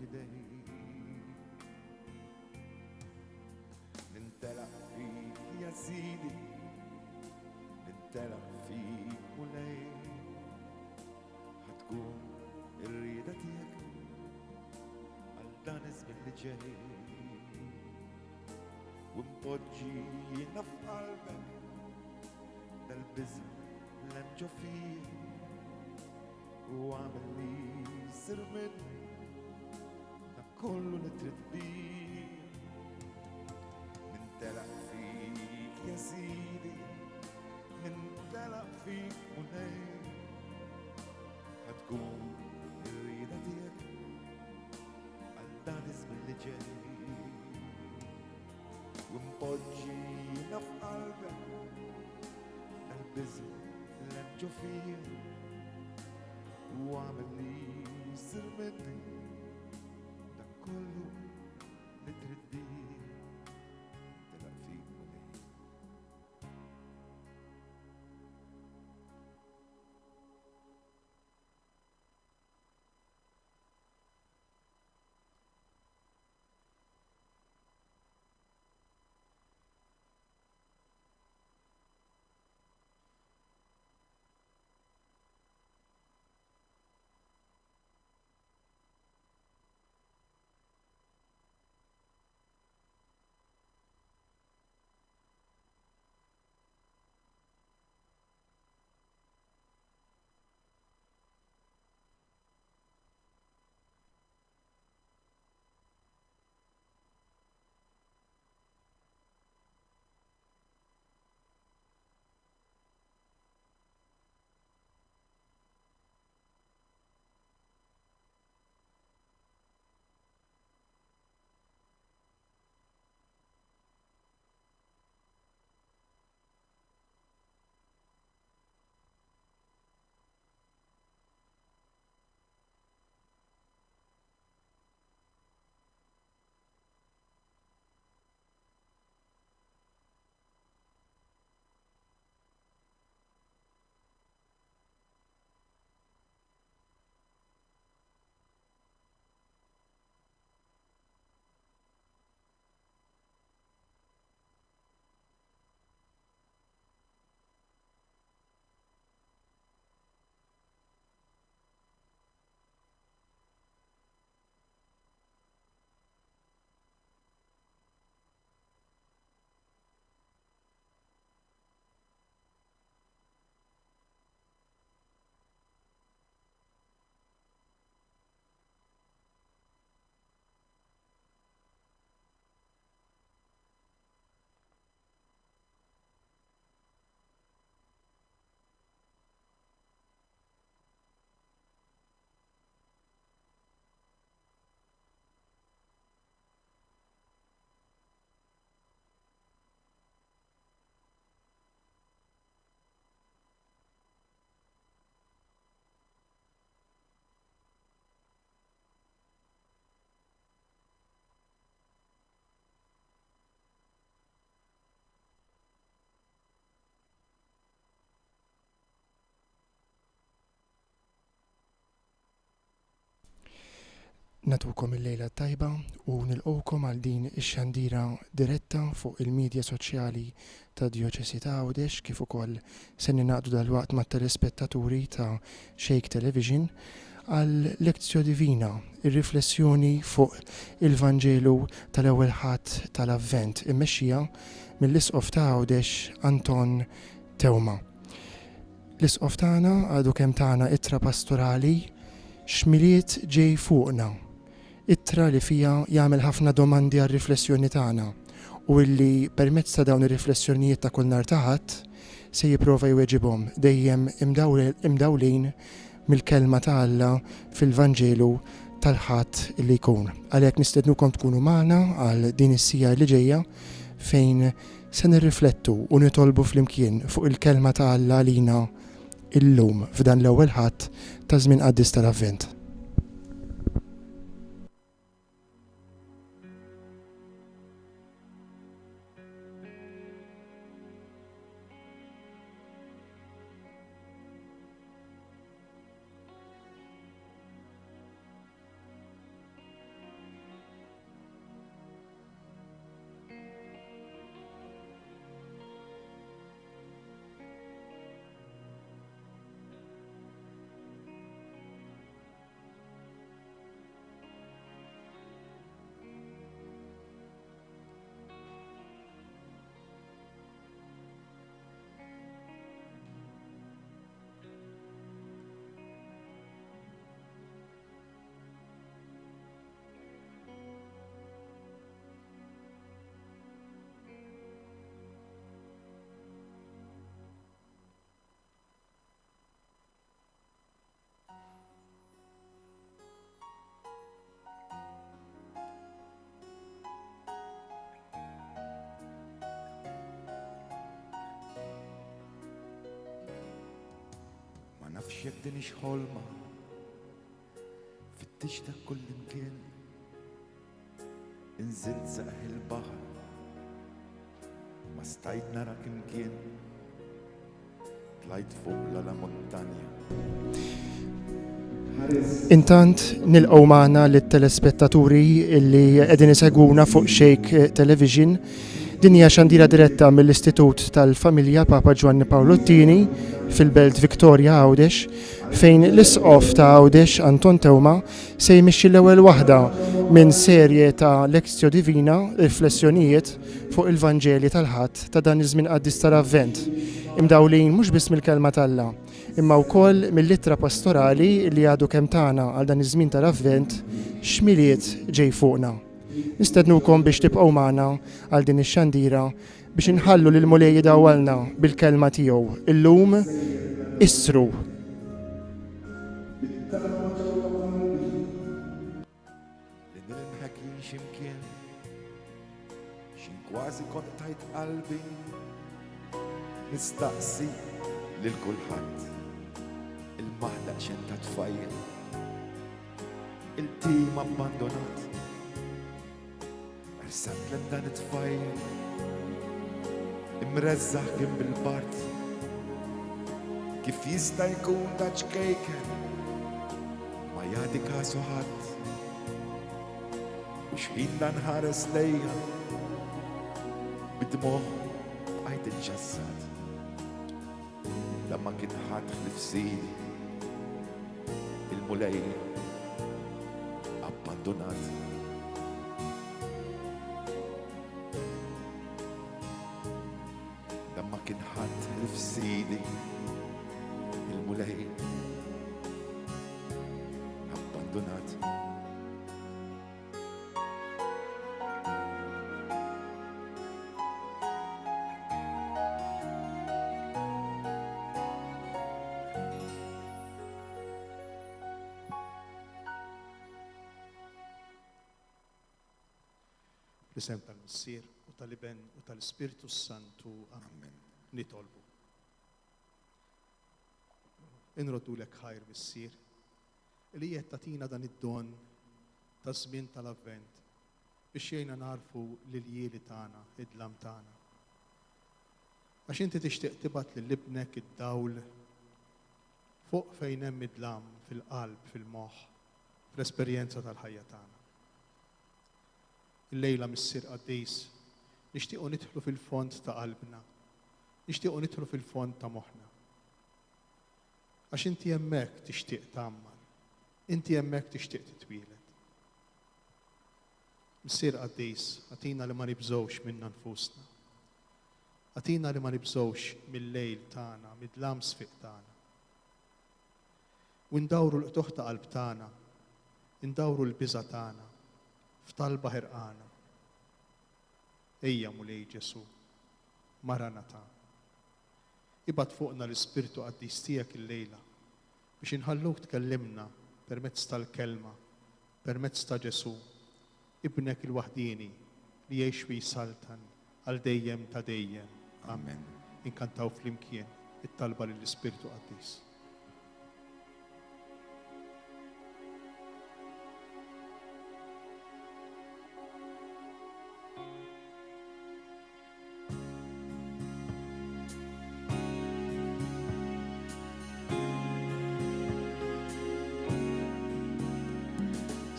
ايديك ننتلع فيك يا سيدي ننتلع فيك وليك حتكون إرادتك għal-dan iż-żmien li ġej u mpoġġijina f'qalbek dal-biża l-hemm ġo fih u għamel li jsir minni dak kollu li trid bih nintelaq fik ja sidi nintelaq fik mulej ħatkun ir-rieda tiegħek dan iż-żmien li ġej u mpoġġijina f'qalbek dal-biża l-hemm ġo fih u għamel li jsir minni dak kollu li trid bih telaq fik mulej Natukom il-lejla tajba u nilqowkom għal din ix-xandira diretta fuq il-medja soċjali ta' Djoċesi ta' Għawdex kif ukoll se ninaqdu dal-waqt mat-telespettaturi ta' Shake Television għal Lectio Divina, ir-riflessjoni fuq il-Vanġelu tal-ewwel ħadd tal-Avvent immexxija mill-Isqof ta' Għawdex Anton Tewma. L-Isqof tagħna għadu kemm tagħna ittra pastorali x'miliet ġej fuqna. Ittra li fija jagħmel ħafna domandi għal riflessjoni tagħna u illi permezz ta' dawn ir-riflessjonijiet ta' kull nhar ta' ħadd se jipprova jweġibhom dejjem imdawlin mill-kelma ta' Alla fil-Vanġelu tal-ħadd li jkun. Għalhekk nistednukom tkunu magħna għal din is-sija li ġejja fejn se nirriflettu u nitolbu flimkien fuq il-kelma ta' Alla għalina illum f'dan l-ewwel ħadd ta' żmien qaddis tal-Avvent. nafx jekk din ix ħolma fittixta kull imkien inżilt saqħ il-baħar ma stajt narak imkien tlajt fuq la montanja. Intant nilqgħu magħna lit-telespettaturi illi qegħdin isegwuna fuq Shake Television. Din hija xandira diretta mill-Istitut tal-Familja Papa Giovanni Paolo II fil-Belt Victoria Għawdex fejn l-isqof ta' Għawdex Anton Tewma se jmixxi l-ewwel waħda minn serje ta' Lectio Divina, riflessjonijiet fuq il-Vanġeli tal-Ħadd ta' dan iż-żmien qaddis tal-Avvent, imdawlin mhux biss mill-kelma tal-Alla, imma wkoll mill-littra pastorali li għadu kemm tagħna għal dan iż-żmien tal-Avvent x'miliet ġej fuqna. Nistednukom biex tibqgħu magħna għal din ix-xandira biex inħallu lil Mulej jidawwalna bil-kelma tiegħu. Illum issru. Li nilmħakin x'imkien x'in kważi kont tajt qalbi nistaqsi lil kulħadd il-maħlaq x'in ta' tfajjel il-tim abbandonat Ersat lem dan it-tfajjel imreżżaħ kien bil-bart kif jista' jkun ta' ċkejken ma jagħti kasu ħadd u x'ħin dan ħares lejha bid-dmuħ bqajt inġassat lamma kien ħadd ħlifsili il-Mulej abbandonat. Lamma kien ħadd ħlifsili il-Mulej abbandonat. B'isem tal-Missier u tal-Iben u tal-Ispiritu Santu. Amen. Nitolbu. Inroddu lek ħajr Missier li qed tagħtina dan id-don ta' żmien tal-Avvent biex jgħinna narfu l-jieli tagħna, id-dlam tagħna. Għax inti tixtieq tibgħat lil-ibnek id-dawl fuq fejn hemm id-dlam fil-qalb, fil-moħħ, fl-esperjenza tal-ħajja tagħna. Il-lejla Missier Qaddis nixtiequ nidħlu fil-fond ta' qalbna, nixtiequ nidħlu fil-fond ta' moħħna. Għax inti hemmhekk tixtieq tagħmel, inti hemmhekk tixtieq titwieled. Missier Qaddis, għatina li ma nibżgħux minna nfusna. Għatina li ma nibżgħux mill-lejl tagħna, mid-dlam sfiq tagħna. U ndawru l-qtuħ ta' qalb tagħna, ndawru l-biża' tagħna f'talba ħirqana. Ejja Mulej Ġesu, Maranata. Ibad fuqna l-Ispiritu Qaddis tiegħek il-lejla biex inħalluk tkellimna permezz tal-kelma, permezz ta' Ġesu, ibnek il-waħdini li jgħix fi saltan għal dejjem ta' dejjem. Amen. Inkantaw flimkien it-talba lill-Ispiritu Qaddis.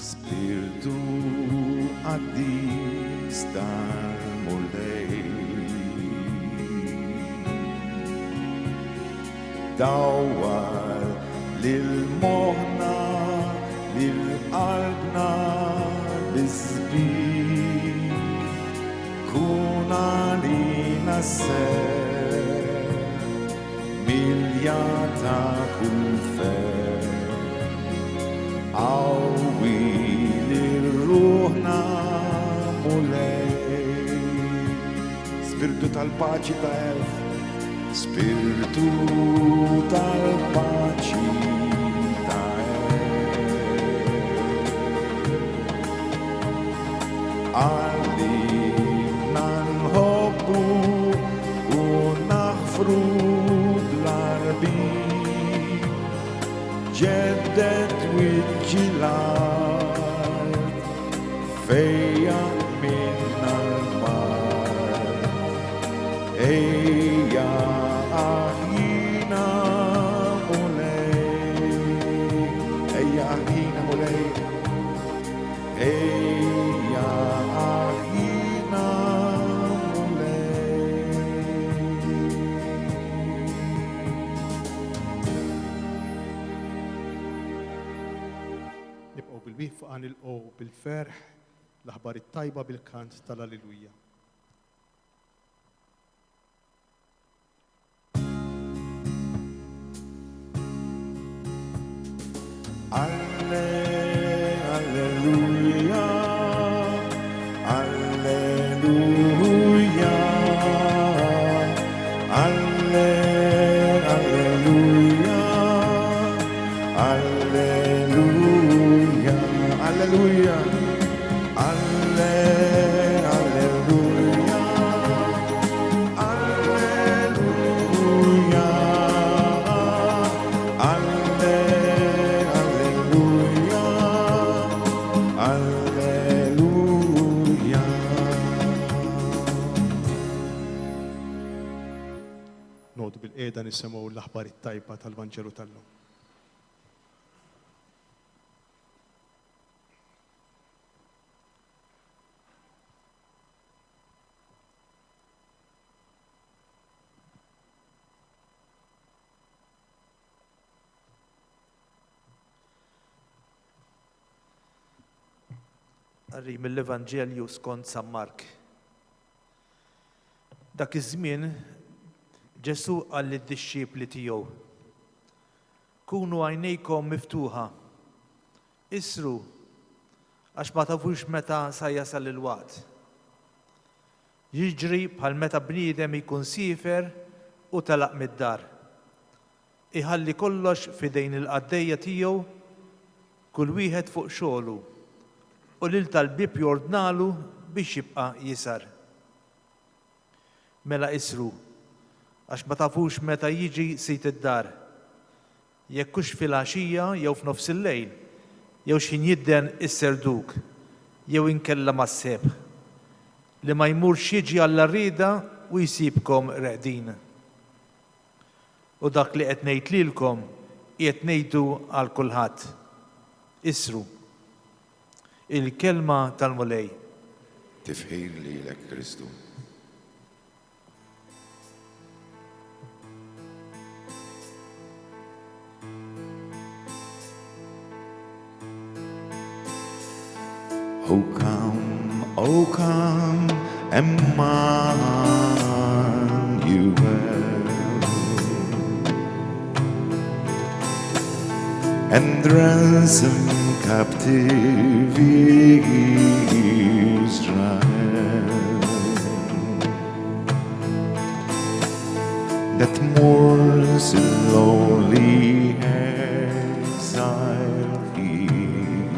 Spiritu Qaddis tal-Mulej dawwar lil-moħħna, lil-qalbna biż-żbien kun għalina ser milja ta' kull fer qawwi lil-ruħna Mulej. Spiritu tal-paċi ta' elf, Spiritu tal-paċi ta' għallimna nħobbu u naħfru bl-arbin ġeddet wiċċilat fejja minna l-mar. Ejja aħjina mulej, ejja aħjina mulej, ejja aħjina mulej. Nibqgħu bil-wieqfa nilqgħu bil-ferħ l-aħbar it-tajba bil-kant tal-Alleluja. Alleluia, alleluia, alleluia, alleluia, alleluia, Nodu bil-qiegħda nisimgħu l-aħbar it-tajba tal-Vanġelu tal-lum. Qarri mill-Evanġelju skont San Mark. Dak iż-żmien Ġesu qal lid-dixxiepli tiegħu: Kunu għajnejkom miftuħa, isru għax ma tafux meta sa jasal il-waqt. Jiġri bħal meta bniedem ikun sifer u telaq mid-dar. Iħalli kollox f'idejn il-qaddejja tiegħu, kull wieħed fuq xogħlu, u lil tal-bib jordnalu biex jibqa' jisar. Mela isru, għax ma tafux meta jiġi sit id-dar. Jekk hux fil-għaxija jew f'nofs il-lejl, jew x'in jidden is-serduk, jew inkella mas-seb, li ma jmurx jiġi għall-arrieda u jsibkom reqdin. U dak li qed ngħid lilkom qiegħed ngħidu għal kulħadd. Isru. Il-kelma tal-mulej. Tifħir lilek Kristu. O come, Emmanuel, and ransom captive Israel, that mourns in lonely exile here,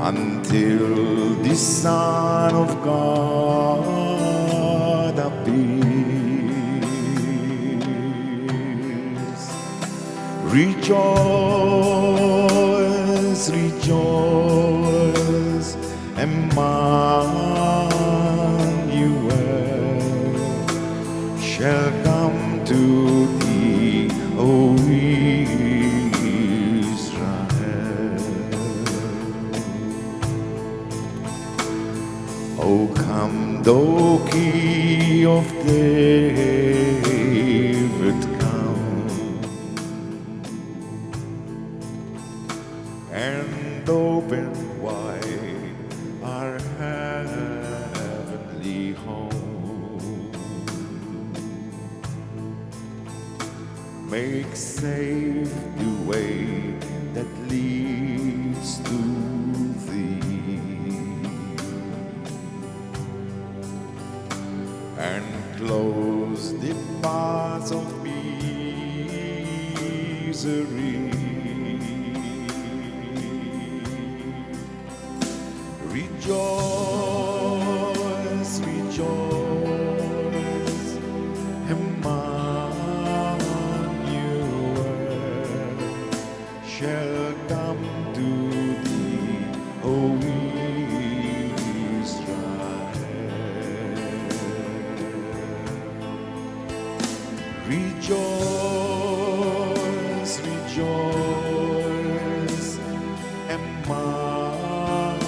until the Son of God appears. Rejoice, rejoice, Emmanuel shall come to thee, O Israel. O come, thou Key of David, come and open wide our heavenly home. Make safe the way that leads to thee, and close the paths of misery. Rejoice, rejoice, Emmanuel Rejoice, rejoice, Emmanuel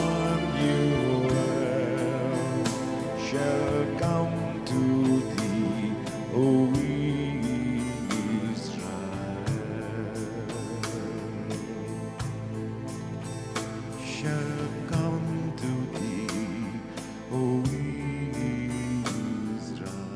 shall come to thee, O Israel. Shall come to thee, O Israel.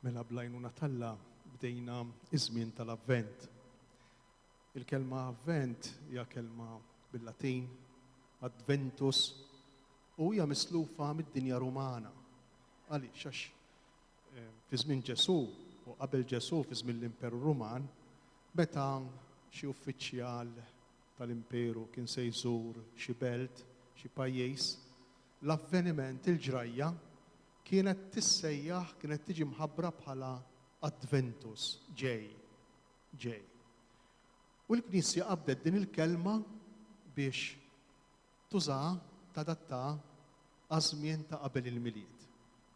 Mela blajnuna talla bdejna iż-żmien tal-Avvent. Il-kelma Avvent hija kelma bil-Latin, Adventus, u hija mislufa mid-dinja Rumana. Għaliex għax fi żmien Ġesu u qabel Ġesu fi żmien l-Imperu Ruman, meta xi uffiċjal tal-Imperu kien se jżur xi belt, xi pajjiż, l-avveniment il-ġrajja kienet tissejjaħ, kienet tiġi mħabbra bħala Adventus, ġej. U l-Knisja qabdet din il-kelma biex tuża tadatta għażmien ta' qabel il-milied,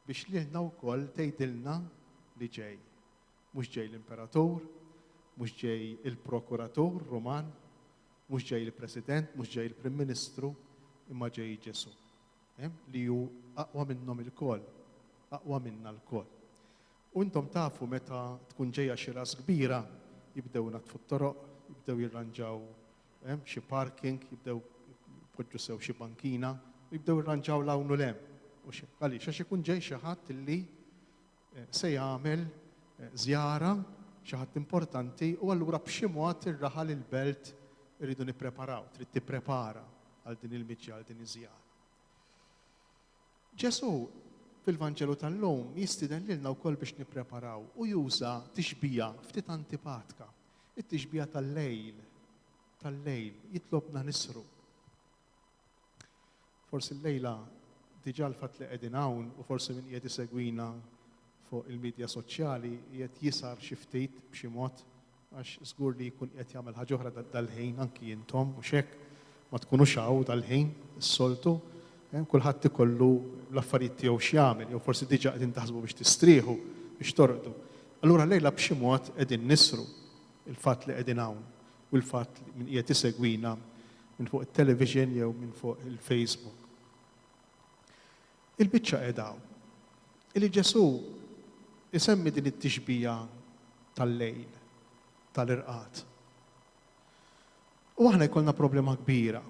biex lilna wkoll tgħidilna li ġej. Mhux ġej l-Imperatur, mhux ġej il-Prokuratur Ruman, mhux ġej il-President, mhux ġej il-Prim Ministru, imma ġej Ġesu. Li hu aqwa minnhom il-koll, aqwa minna l-koll. U intom tafu meta tkun ġejja xi ras kbira, jibdew natfu t-toroq, jibdew jirranġaw xi parking, jibdew poġġu sew xi bankina, jibdew jirranġaw lawnu lem. Għaliex għax ikun ġej xi ħadd illi se jagħmel żjara, xi ħadd importanti, u allura b'xi mod ir-raħal il-belt irridu nippreparaw, trid tipprepara għal din il-miġġa, għal din iż-żjara. Ġesu fil-Vanġelu tal-lum jistiden lilna wkoll biex nippreparaw u juża tixbija ftit antipatika, it-tixbija tal-lejl, jitlobna nisru. Forsi l-lejla diġà l-fatt li qegħdin hawn u forsi min qiegħed isegwina fuq il-medja soċjali qiegħed jisar xi ftit b'xi mod għax żgur li jkun qed jagħmel ħaġa oħra dal-ħin anki intom mhux hekk ma tkunux hawn dal-ħin is-soltu. Kulħadd ikollu l-affarijiet tiegħu x'jagħmel, jew forsi diġà qegħdin taħsbu biex tistrieħu, biex torqdu. Allura lejla b'xi mod qegħdin nisru il-fatt li qegħdin hawn u l-fatt li min qiegħed isegwina minn fuq it-television jew minn fuq il-Facebook. Il-biċċa qiegħda hawn. Illi Ġesu isemmi din it-tixbija tal-lejl, tal-irqad. U aħna jkollna problema kbira.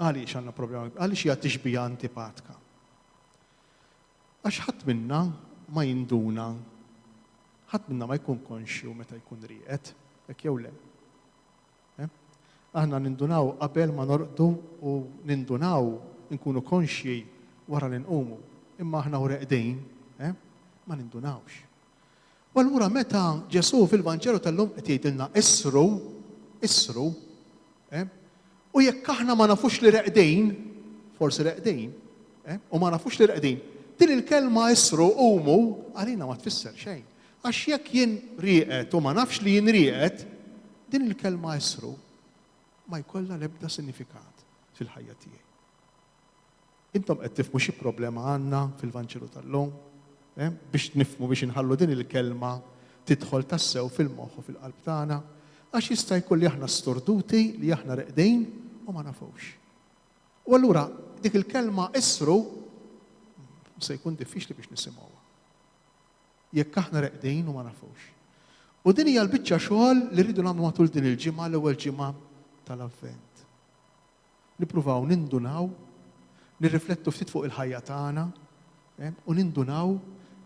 Għaliex għandna problema, għaliex hija tixbija antipatika. Għax ħadd minna ma jinduna, ħadd minna ma jkun konxju meta jkun rieqed, hekk jew le. Aħna nindunaw qabel ma norqdu u nindunaw nkunu konxji wara li nqumu, imma aħna u reqdejn ma nindunawx. U allura meta Ġesu fil-Vanġelu tal-lum qed jgħidilna isru, u jekk aħna ma nafux li reqdejn, forsi reqdejn, u ma nafux li reqdejn, din il-kelma isru qumu għalina ma tfisser xejn. Għax jekk jien rieqed u ma nafx li jien rieqed, din il-kelma isru ma jkollha l-ebda sinifikat fil-ħajja tiegħi. Intom qed tifhmu xi problema għandna fil-Vanġelu tal-lum, biex nifhmu biex inħallu din il-kelma tidħol tassew fil-moħħ u fil-qalb tagħna, għax jista' jkun li aħna storduti li aħna reqdejn u ma nafux. U allura dik il-kelma isru se jkun diffiċli biex nisimgħuha. Jekk aħna reqdejn u ma nafux. U din hija l-biċċa xogħol li rridu nagħmlu matul din il-ġimgħa l-ewwel ġimgħa tal-Avvent. Nippruvaw nindunaw, nirriflettu ftit fuq il-ħajja tagħna u nindunaw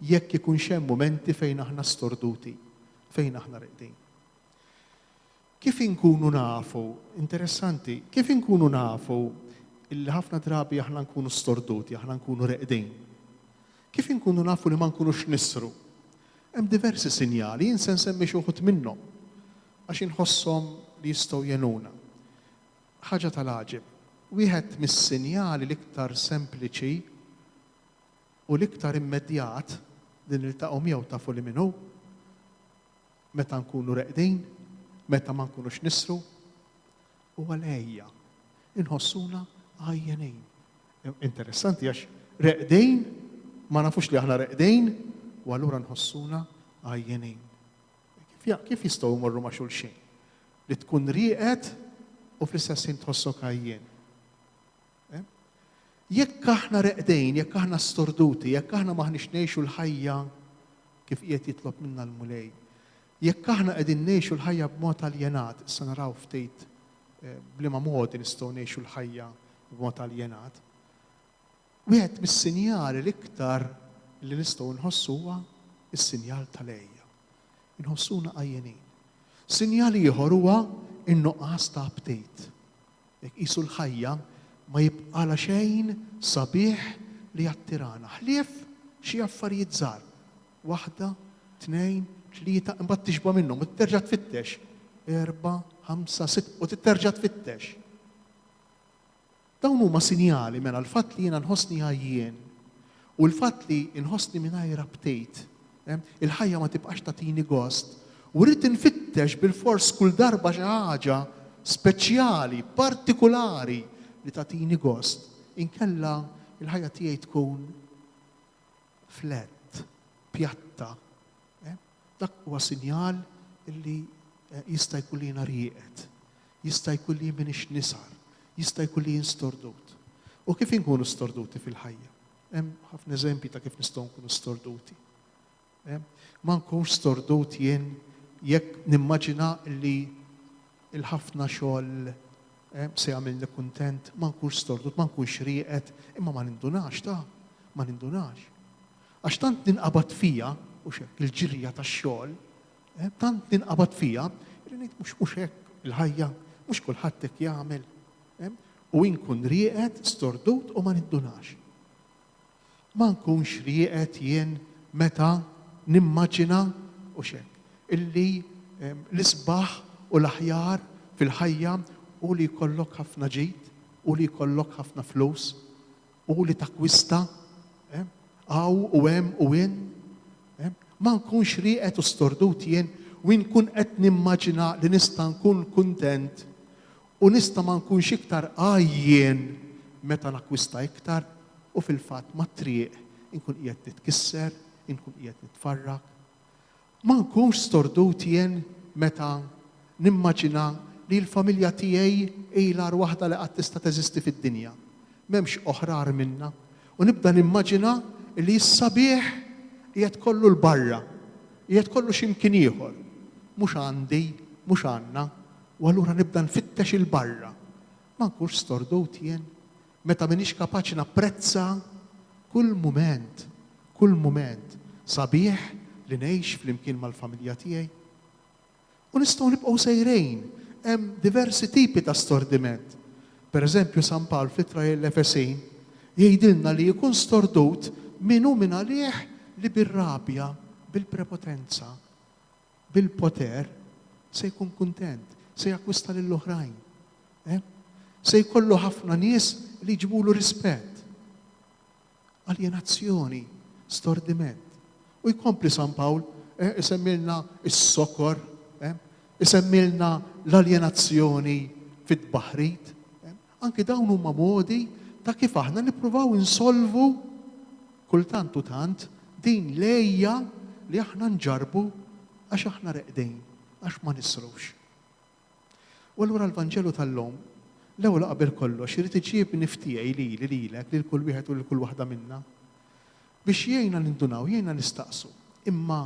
jekk ikun hemm momenti fejn aħna storduti, fejn aħna reqdejn. Kif inkunu nafu, interessanti, kif inkunu nafu illi ħafna drabi aħna nkunu storduti, aħna nkunu reqdejn. Kif inkunu nafu li ma nkunux nisru? Hemm diversi sinjali, jien se nsemmi xi wħud minnhom għax inħosshom li jistgħu jenuna. Ħaġa tal-għaġeb, wieħed mis-sinjali l-iktar sempliċi u l-iktar immedjat din iltaqgħu miegħu tafu li minnu meta nkunu reqdejn meta ma nkunux nisru u għalejja inħossuna għajjenin. Interessanti għax reqdejn, ma nafux li aħna reqdejn, u allura nħossuna għajjenin. Kif jistgħu jmorru ma' xulxin? Li tkun rieqed u fl-istess ħin tħossok għajjen. Jekk aħna reqdejn, jekk aħna storduti, jekk aħna maħniex ngħixu l-ħajja kif qiegħed jitlob minna l-mulej, jekk aħna qegħdin ngħixu l-ħajja b'mod aljenat, issa naraw ftit bliema modi nistgħu ngħixu l-ħajja b'mod aljenat. Wieħed mis-sinjali l-iktar li nistgħu nħossuha is-sinjal tal-ejja. Inħossuna għajjenin. Sinjal ieħor huwa in-nuqqas ta' appetejt. Jekk qisu l-ħajja ma jibqala xejn sabiħ li jattirana. Ħlief xi affarijiet żgħar. Waħda, tnejn, tlieta, imbagħad tixba minnhom u terġa' tfittex. 4, 5, 6 u titerġa' tfittex. Dawn huma sinjali mela l-fatt li jiena nħossni għajjien u l-fatt li nħossni mingħajr appetejt. Il-ħajja ma tibqax tagħtini gost u rrid infittex bil-fors kull darba xi ħaġa speċjali, partikulari li tagħtini gost. Inkella il-ħajja tiegħi tkun flat, pjatta. Dak huwa sinjal li jista' jkun li rieqed, jista' jkun li minix nisar, jista' jkun li stordut. U kif inkunu storduti fil-ħajja? Hemm ħafna eżempji ta' kif nistgħu nkunu storduti. Ma nkunx stordut jien jekk nimmaġina li il-ħafna xogħol se jagħmilni kuntent, ma nkunx stordut, ma nkunx rieqed, imma ma nindunax ma nindunax. Għax tant ninqabad fija, u xek il-ġirja tax-xogħol, tant ninqabad fija, li ngħid mhux hekk il-ħajja, mhux kulħadd hekk jagħmel. U inkun rieqed, stordut u ma nindunax. Ma nkunx rieqed jien meta nimmaġina u xek illi l-isbaħ u l-aħjar fil-ħajja u li jkollok ħafna ġid, u li jkollok ħafna flus, u li takwista, għaw u hemm u wien. Ma nkunx rieqed u stordut jien u nkun qed nimmaġina li nista' nkun kuntent u nista' ma nkunx iktar għajjien meta nakwista iktar u fil-fatt ma triq inkun qiegħed nitkisser, inkun qiegħed nitfarrak. Ma nkunx stordut jien meta nimmaġina li l-familja tiegħi ilha waħda li qatt tista' teżisti fid-dinja. M'hemmx oħrar minnha. U nibda nimmaġina li s-sabiħ qiegħed kollu l-barra, qiegħed kollu x'imkien ieħor. Mhux għandi, mhux għandna, u allura nibda nfittex il-barra. Ma nkunx stordut jien meta m'iniex kapaċi napprezza kull mument sabiħ li ngħix flimkien mal-familja tiegħi. U nistgħu nibqgħu sejrejn. Hemm diversi tipi ta' stordiment. Pereżempju San Pawl fl-ittra l-Efesejn jgħidilna li jkun stordut minnu minn għalih li bir-rabja, bil-prepotenza, bil-poter se jkun kuntent, se jakkwista lill-oħrajn. Se jkollu ħafna nies li jġibulu rispett. Aljenazzjoni, stordiment. U jkompli San Pawl, isemmilna is-sokor, isemmilna l-aljenazzjoni fit-baħrit. Anki dawn huma modi ta' kif aħna nippruvaw insolvu kultant u tant din lejja li aħna nġarbu għax aħna reqdejn, għax ma nisrux. U allura l-Vanġelu tal-lum, l-ewwel qabel kollox irid iġib niftijaj lilek lil kull wieħed u lil kull waħda minna biex jgħinna nindunaw, jgħinna nistaqsu. Imma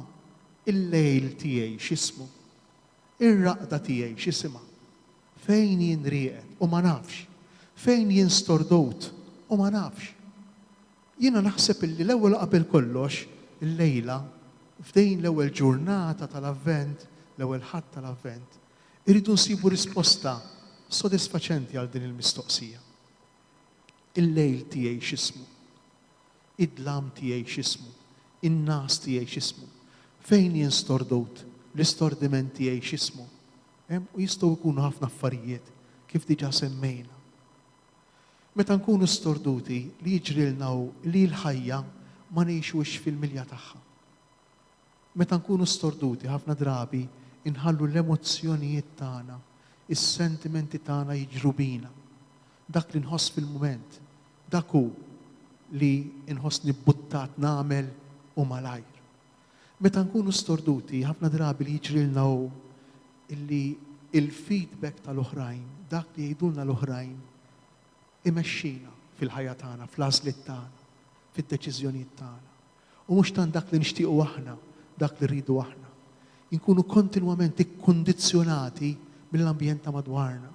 il-lejl tiegħi x'ismu, ir-raqda tiegħi x'isima, fejn jien rieqed u ma nafx, fejn jien stordut u ma nafx. Jiena naħseb illi l-ewwel qabel kollox il-lejla f'dejn l-ewwel ġurnata tal-Avvent, l-ewwel ħadd tal-Avvent, iridu nsibu risposta sodisfaċenti għal din il-mistoqsija. Il-lejl tiegħi x'ismu, id-dlam tiegħi x'ismu, in-nas tiegħi x'ismu, fejn jien stordut, l-istordiment tiegħi x'ismu. U jistgħu jkunu ħafna affarijiet kif diġà semmejna. Meta nkunu storduti li jiġrilna li l-ħajja ma ngħixux fil-milja tagħha. Meta nkunu storduti ħafna drabi inħallu l-emozzjonijiet tagħna, is-sentimenti tagħna jiġru bina. Dak li nħoss fil-mument, dak hu li nħossni buttat nagħmel u malajr. Meta nkunu storduti, ħafna drabi li jiġrilna hu illi il-feedback tal-oħrajn, dak li jgħidulna l-oħrajn, imexxina fil-ħajja tagħna, fl-għażliet tagħna, fid-deċiżjonijiet tagħna. U mhux tant dak li nixtiequ aħna, dak li rridu aħna. Inkunu kontinwament ikkundizzjonati mill-ambjent ta' madwarna,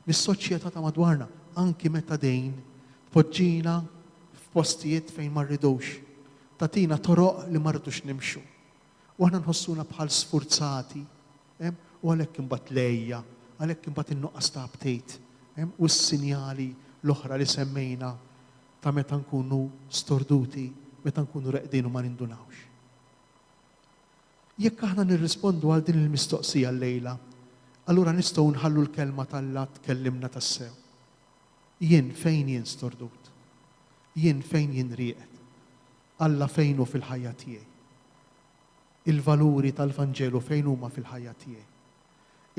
mis-soċjetà ta' madwarna, anki meta dejn poġġina f'postijiet fejn ma rridux, tatina toroq li ma rridux nimxu. U aħna nħossuna bħal sfurzati, u għalhekk imbagħad lejja, għalhekk imbagħad in-nuqqas ta' update, u s-sinjali l-oħra li semmejna ta' meta nkunu storduti, meta nkunu reqdin u ma nindunawx. Jekk aħna nirrispondu għal din il-mistoqsija llejla, allura nistgħu nħallu l-kelma tal-la tkellimna tas-sew. Jien fejn jien stordut? Jien fejn jien rieqed? Alla fejn hu fil-ħajja tiegħi? Il-valuri tal-Vanġelu fejn huma fil-ħajja tiegħi?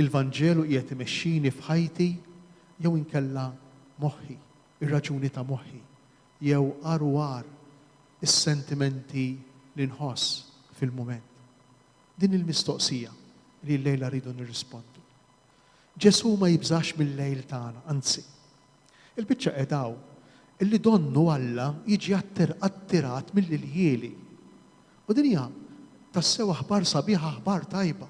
Il-Vanġelu qiegħed imexxini f'ħajti jew inkella moħħi, ir-raġuni ta' moħħi, jew arwar is-sentimenti li nħoss fil-mument. Din il-mistoqsija li l-lejla rridu nirrispondu. Ġesu ma jibżax mill-lejl tagħna, anzi. Il-biċċa qedaw illi donnu Alla jiġi attirat mill-iljieli. U din hija tassew aħbar sabiħa, aħbar tajba.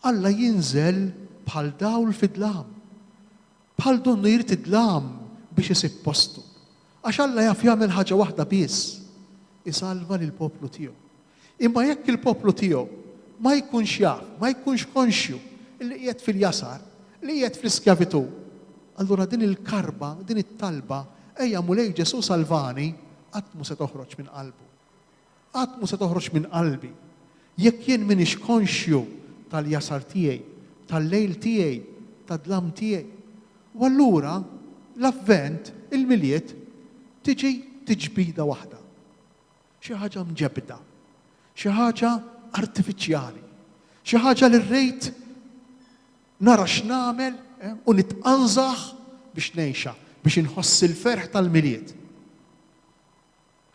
Alla jinżel bħal dawl fid-dlam. Bħal donnu jrid id-dlam biex isib postu. Għax Alla jaf jagħmel ħaġa waħda biss, isalva lill-poplu tiegħu. Imma jekk il-poplu tiegħu ma jkunx jaf, ma jkunx konxju li qiegħed fil-jasar, li qiegħed fl-iskjavitu, allura din il-karba, din it-talba, ejja mulej Ġesu salvani, qatt mu se toħroġ minn qalbu. Qatt mu se toħroġ minn qalbi. Jekk jien minix konxju tal-jasar tiegħi, tal-lejl tiegħi, tad-dlam tiegħi. U allura l-avvent, il-miliet, tiġi tiġbida waħda. Xi ħaġa mġebda, xi ħaġa artifiċjali, xi ħaġa li rrejt nara x'nagħmel u nitqanżaħ biex ngħixha, biex inħoss il-ferħ tal-miliet.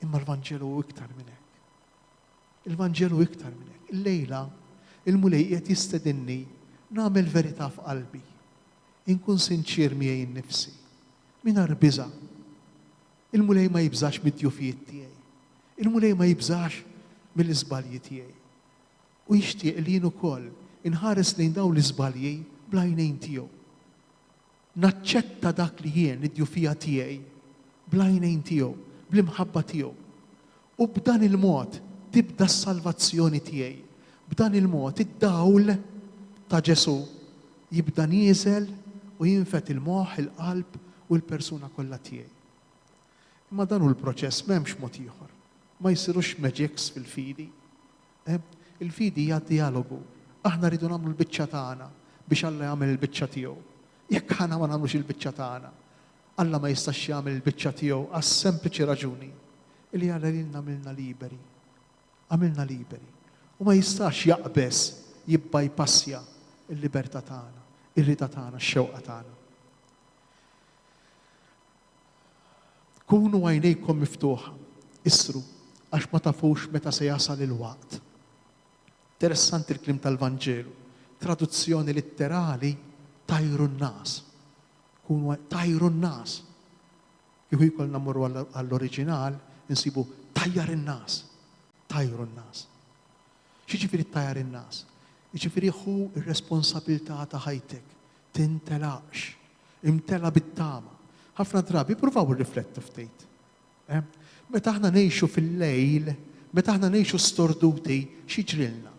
Imma l-Vanġelu iktar minn hekk. Il-Vanġelu iktar minn hekk. Il-lejla il-mulej qiegħed jistedinni nagħmel verità f'qalbi. Inkun sinċir miegħi nnifsi. Mingħajr biża'. Il-mulej ma jibżax mid-djufijiet tiegħi. Il-mulej ma jibżax mill-iżbalji tiegħi. U jixtieq li jien ukoll inħares lejn dawn l-iżbalji bl-għajnejn tiegħu. Naċċetta dak li jien id-djufija tiegħi bl-għajnejn tiegħu, bl-imħabba tiegħu. U b'dan il-mod tibda s-salvazzjoni tiegħi. B'dan il-mod id-dawl ta' Ġesu jibda nieżel u jinfet il-moħħ, il-qalb u l-persuna kollha tiegħi. Imma dan hu l-proċess m'hemmx mod ieħor. Ma jsirux magics fil-fidi. Il-fidi hija dialogu. Aħna rridu nagħmlu l-biċċa tagħna biex Alla jagħmel il-biċċa tiegħu. Jekk aħna ma nagħmlux il-biċċa tagħna, Alla ma jistax jagħmel il-biċċa tiegħu għas sempliċi raġuni li Alla lilna għamilna liberi. Għamilna liberi. U ma jistax jaqbes jibbajpassja il-libertà tagħna, ir-rida tagħna, x-xewqa tagħna. Kunu għajnejkom miftuħa, isru, għax ma tafux meta se jasal il-waqt. Interessanti il-klim tal-Vanġelu. Traduzzjoni litterali tajru n-nas. Kunu tajru n-nas. Kieku jkollna mmorru għall-oriġinal, insibu tajjar in-nas. Tajru n-nas. X'jiġifieri tajjar in-nas? Jiġifieri ħu ir-responsabilità ta' ħajtek. Tintelaqx. Imtela bit-tama. Ħafna drabi provaw irriflettu ftit. Meta aħna ngħixu fil-lejl, meta aħna ngħixu storduti, x'jiġrilna?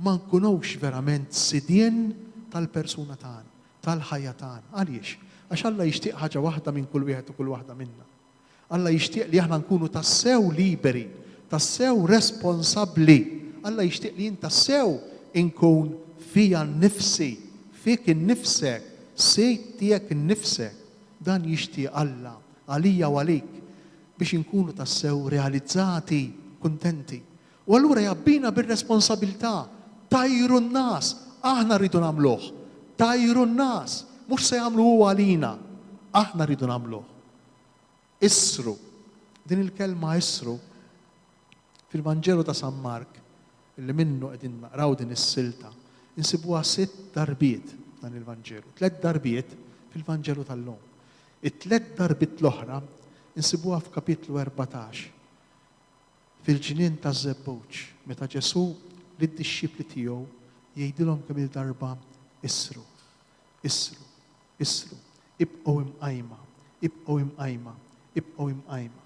Ma nkunux verament sidien tal-persuna tagħna, tal-ħajja tagħna. Għaliex? Għax Alla jixtieq ħaġa waħda minn kull wieħed u kull waħda minna. Alla jixtieq li aħna nkunu tassew liberi, tassew responsabbli. Alla jixtieq li jien tassew inkun fija nnifsi, fik innifsek, sejt tiegħek innifsek. Dan jixtieq Alla, għalija u għalik, biex inkunu tassew realizzati, kuntenti. U allura jabbina bir-responsabilità tajru n-nas, aħna rridu nagħmluh. Tajru n-nas, mhux se jagħmlu huwa għalina. Aħna rridu nagħmluh. Issru. Din il-kelma issru fil-Vanġelu ta' San Mark, illi minnu qegħdin naqraw din is-silta, insibuha 6 darbiet dan il-Vanġelu. 3 darbiet fil-Vanġelu tal-lum. It-3 darbiet l-oħra insibuha f'kapitlu 14. Fil-ġinien ta' Żebbuġ, meta Ġesu lid-dixxipli tiegħu jgħidilhom kemm il-darba issru, issru, issru, ibqgħu imqajma, ibqgħu imqajma, ibqgħu imqajma.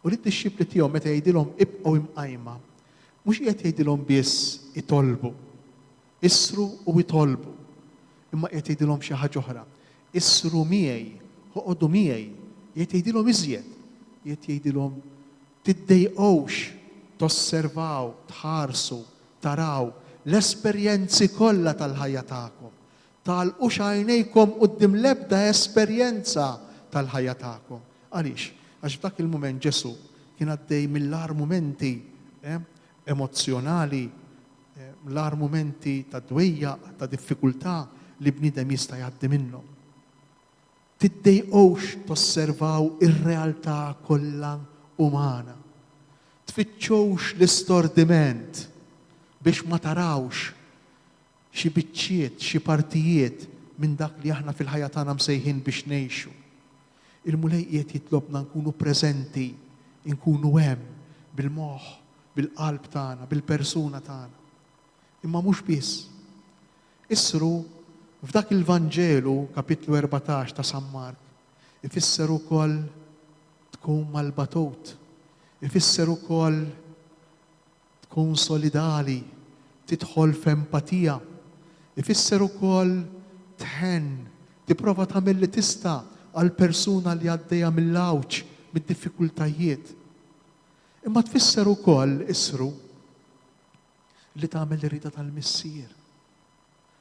U lid-dixxipli tiegħu meta jgħidilhom ibqgħu imqajma, mhux qed jgħidilhom biss itolbu, issru u itolbu, imma qed jgħidilhom xi ħaġa oħra. Issru miegħi, oqgħodu miegħi, qed jgħidilhom iżjed, qed jgħidilhom tiddejqgħux, tosservaw, tħarsu, taraw l-esperjenzi kollha tal-ħajja tagħkom. Tagħlqux għajnejkom quddiem l-ebda esperjenza tal-ħajja tagħkom. Għaliex? Għax f'dak il-mument Ġesu kien għaddej mill-ar momenti emozjonali, l-ar momenti ta' dwejja, ta' diffikultà li bniedem jista' jgħaddi minnhom. Tiddejqgħux tosservaw ir-realtà kollha umana. Tfittxux l-istordiment biex ma tarawx xi biċċiet, xi partijiet minn dak li aħna fil-ħajja tagħna msejħin biex ngħixu. Il-mulej qiegħed jitlobna nkunu preżenti, nkunu hemm bil-moħħ, bil-qalb tagħna, bil-persuna tagħna. Imma mhux biss. Issru f'dak il-Vanġelu kapitlu 14 ta' San Mark ifisser ukoll tkun mal-batut, ifisser ukoll tkun solidali, tidħol f'empatija, ifisser ukoll tħenn, tipprova tagħmel li tista' għal persuna li għaddejja mill-awġ, mid-diffikultajiet. Imma tfisser ukoll issru li tagħmel ir-rida tal-Missier.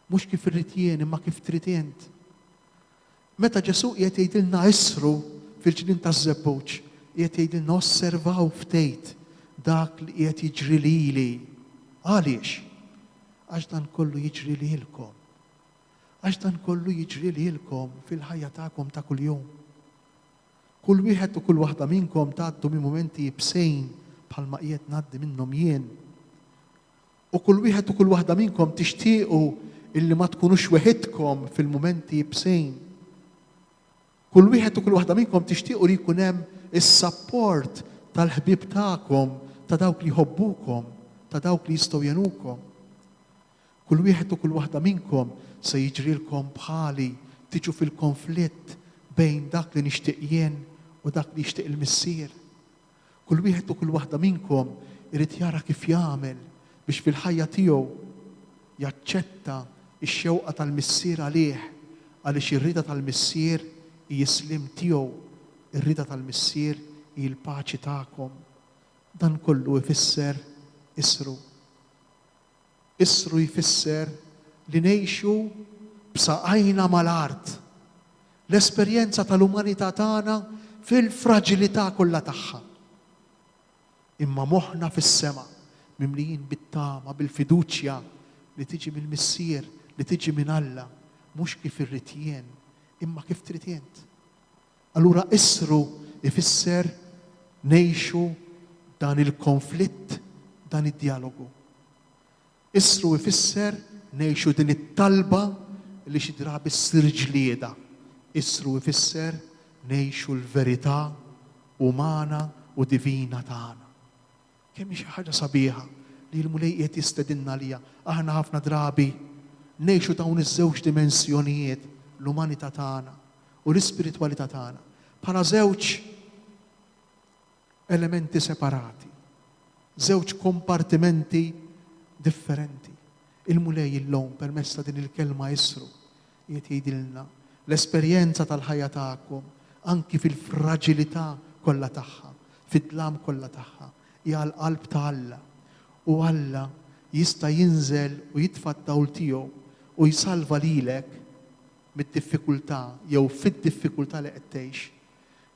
Mhux kif irrid jien imma kif trid int. Meta Ġesu qiegħed jgħidilna issru fil-ġnien taż-Żebbuġ, qiegħed jgħidilna osservaw ftejt dak li qiegħed jiġri lili. Għaliex? Għax dan kollu jiġri lilkom. Għax dan kollu jiġri lilkom fil-ħajja tagħkom ta' kuljum. Kull wieħed u kull waħda minnkom tgħaddu minn mumenti jibsejn bħalma qiegħed ngħaddi minnhom jien. U kull wieħed u kull waħda minnkom tixtiequ illi ma tkunux weħidkom fil-mumenti jibsejn. Kull wieħed u kull waħda minnkom tixtiequ li jkun hemm is-support tal-ħbieb tagħkom, ta' dawk li jħobbukom, ta' dawk li jistgħu jenukom. Kull wieħed u kull waħda minnkom se jiġrilkom bħali tiġu fil-konflitt bejn dak li nixtieq jien u dak li jixtieq il-Missier. Kull wieħed u kull waħda minnkom irid jara kif jagħmel biex fil-ħajja tiegħu jaċċetta x-xewqa tal-Missier għalih għaliex ir-rida tal-Missier hi l-islim tiegħu, ir-rida tal-Missier hi l-paċi tagħkom. Dan kollu ifisser issru. Issru jfisser li ngħixu b'saqajna mal-art. L-esperjenza tal-umanità tagħna fil-fraġilità kollha tagħha. Imma moħħna fis-sema, mimlijin bit-tama, bil-fiduċja li tiġi mill-Missier, li tiġi minn Alla, mhux kif irrid jien, imma kif trid int. Allura issru ifisser ngħixu dan il-konflitt, dan id-dialogu. Issru ifisser ngħixu din it-talba li xi drabi ssir ġlieda. Issru ifisser ngħixu l-verità umana u divina tagħna. Kemm xi ħaġa sabiħa li l-mulej qiegħed jistedinna lija. Aħna ħafna drabi ngħixu dawn iż-żewġ dimensjonijiet, l-umanità tagħna u l-ispiritwalità tagħna bħala żewġ elementi separati, żewġ kompartimenti differenti. Il-mulej illum permezz ta' din il-kelma issru qiegħed jgħidilna l-esperjenza tal-ħajja tagħkom anki fil-fraġilità kollha tagħha, fid-dlam kollha tagħha, hija l-qalb ta' Alla. U Alla jista' jinżel u jitfa' d-dawl tiegħu u jsalva lilek mid-diffikultà jew fid-diffikultà li qed tgħix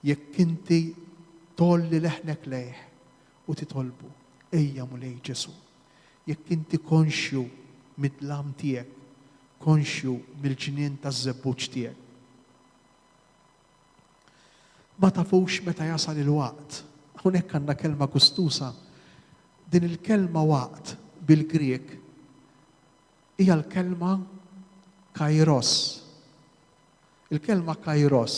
jekk inti tolli leħnek lejh u titolbu ejja mulej Ġesu. Jekk inti konxju mid-dlam tiegħek, konxju mill-ġnien taż-żebbuġ tiegħek. Ma tafux meta jasal il-waqt. Hawnhekk għandna kelma gustusa. Din il-kelma waqt bil-Grieg hija l-kelma kairos. Il-kelma kairos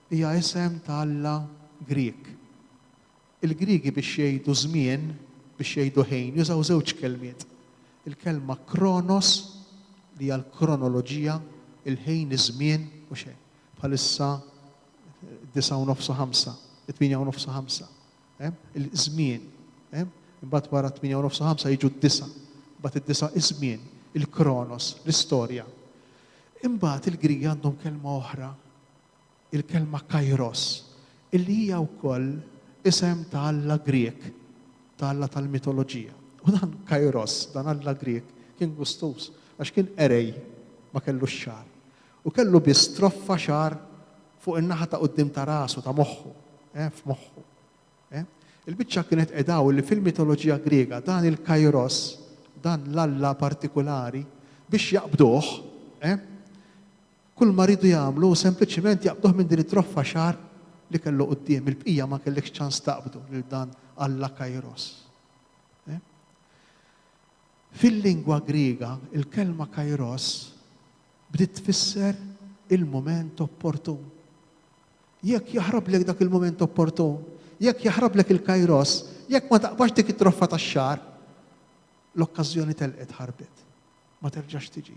hija isem ta' Alla Grieg. Il-Griegi biex jgħidu żmien, biex jgħidu ħin, jużaw żewġ kelmiet. Il-kelma kronos li hija l-kronoloġija, il-ħin iż-żmien u xejn. Bħalissa 9:05, 8:05. Il-żmien. Imbagħad wara 8:05 jiġu d-disa. Imbagħad id-disa iż-żmien, il-kronos, l-istorja. Imbagħad il-Griegi għandhom kelma oħra, il-kelma kairos, illi hija wkoll isem ta' Alla Grieg, ta' Alla tal-mitoloġija. U dan kairos, dan Alla Grieg, kien gustus, għax kien erej ma kellux xar. U kellu biss troffa xar fuq in-naħa ta' quddiem ta' rasu, ta' moħħu, f'moħħu. Il-biċċa kienet qedaw li fil-mitoloġija Griega dan il-kairos, dan l-Alla partikolari, biex jaqbduh, kull ma ridu jagħmlu sempliċiment jaqbduh minn din it-troffa xar li kellu quddiem, il-bqija ma kellekx ċans taqbdu lil dan Alla kairos. Fil-lingwa Griega, il-kelma kairos bdiet tfisser il-moment opportun. Jekk jaħrablek dak il-moment opportun, jekk jaħrablek il-kairos, jekk ma taqbax dik it-troffa tax-xahar, l-okkażjoni telqet ħarbet, ma terġax tiġi.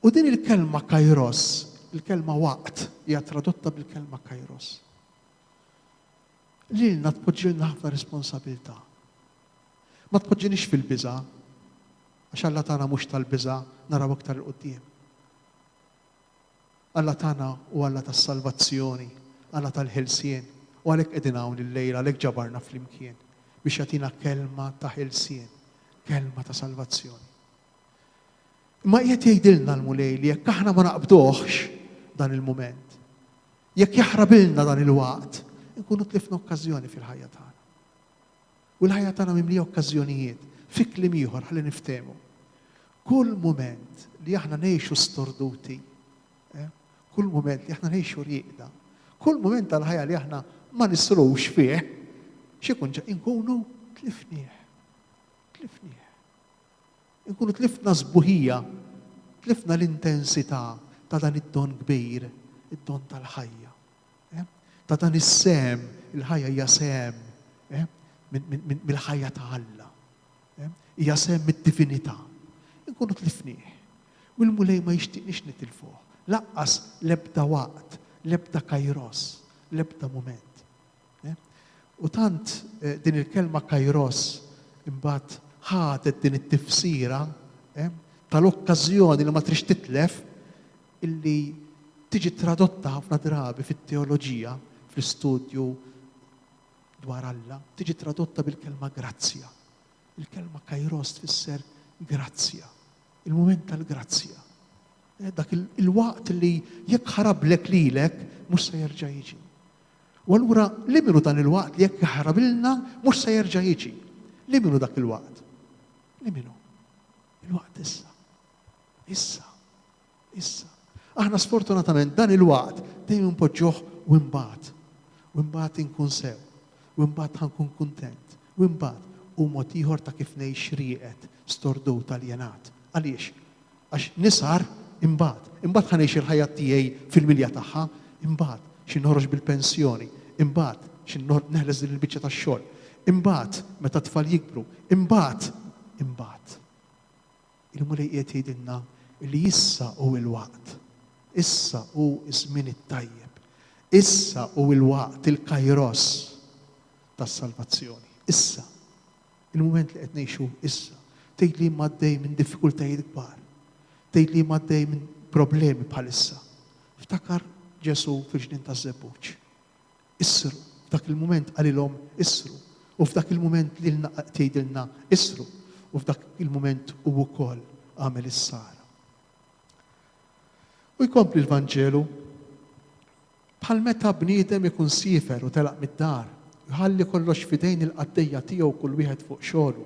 U din il-kelma kairos, il-kelma waqt, hija tradotta bil-kelma kairos. Lilna tpoġġilna ħafna responsabilità. Ma tpoġġinix fil-biża, għax Alla tagħna mhux tal-biża naraw aktar il-qudiem. Alla tagħna u Alla tas-salvazzjoni, Alla tal-ħelsien, u għalhekk qegħdin hawn il-lejla, għalhekk ġabarna flimkien biex jagħtina kelma ta' ħelsien, kelma ta' salvazzjoni. Ma qiegħed jgħidilna l-mulej li jekk aħna ma naqbduhx dan il-mument, jekk jaħrabilna dan il-waqt, nkunu tlifna okkażjoni fil-ħajja tagħna. U l-ħajja tagħna mimlija okkażjonijiet fi kliem ieħor ħalli niftehmu. Kull mument li aħna ngħixu storduti, kull mument li aħna ngħixu rieqda, kull mument tal-ħajja li aħna ma nisrux fih, x'ikun inkunu tlifnieh. Inkunu tlifna żbuħija, tlifna l-intensità ta' dan id-don kbir, id-don tal-ħajja. Ta' dan is-sem, il-ħajja hija sem mill-ħajja ta' Alla. Hija sem mid-divinità. Inkunu tlifnieh. U l-mulej ma jixtieqniex nitilfuh. Laqqas l-ebda waqt, l-ebda kairos, l-ebda mument. U tant din il-kelma kairos imbagħad ħadet din it-tifsira tal-okkażjoni li ma trix titlef illi tiġi tradotta ħafna drabi fit-teoloġija, fl-istudju dwar Alla, tiġi tradotta bil-kelma grazzja. Il-kelma kairos tfisser grazzja, il-mument tal-grazzja. Dak il-waqt li jekk ħarablek lilek mhux se jerġa' jiġi. U allura li minnu dan il-waqt li jekk ħarabilna mhux se jerġa' jiġi. Li minnu dak il-waqt? Li minnu? Il-waqt issa. Issa. Aħna sfortunatament dan il-waqt dejjem npoġġuh u mbagħad inkun sew, u mbagħad ħankun kuntent, u mbagħad u mod ieħor ta' kif ngħix rieqed stordut aljenat. Għaliex? Għax nisar imbagħad ħanejx il-ħajja tiegħi fil-milja tagħha, imbagħad xi noħroġ bil-pensjoni, imbagħad xi neħles din il-biċċa tax-xogħol, imbagħad meta tfal jikbru, imbagħad. Il-mulej qiegħed jgħidilna li issa hu l-waqt. Issa hu iż-żmien it-tajjeb. Issa hu l-waqt il-kairos tas-salvazzjoni. Issa. Il-mument li qed ngħixu issa. Tgħid li għaddej minn diffikultajiet kbar. Tgħid li għaddej minn problemi bħalissa. Ftakar Ġesu fil-ġnien taż-żebbuġ. Issru. F'dak il-mument qalilhom issru. U f'dak il-mument li tgħidilna issru. U f'dak il-mument hu wkoll għamel is-sara. U jkompli l-Vanġelu bħal meta bniedem ikun sifer u telaq mid-dar, jħalli kollox fidejn il-qaddejja tiegħu kull wieħed fuq xogħlu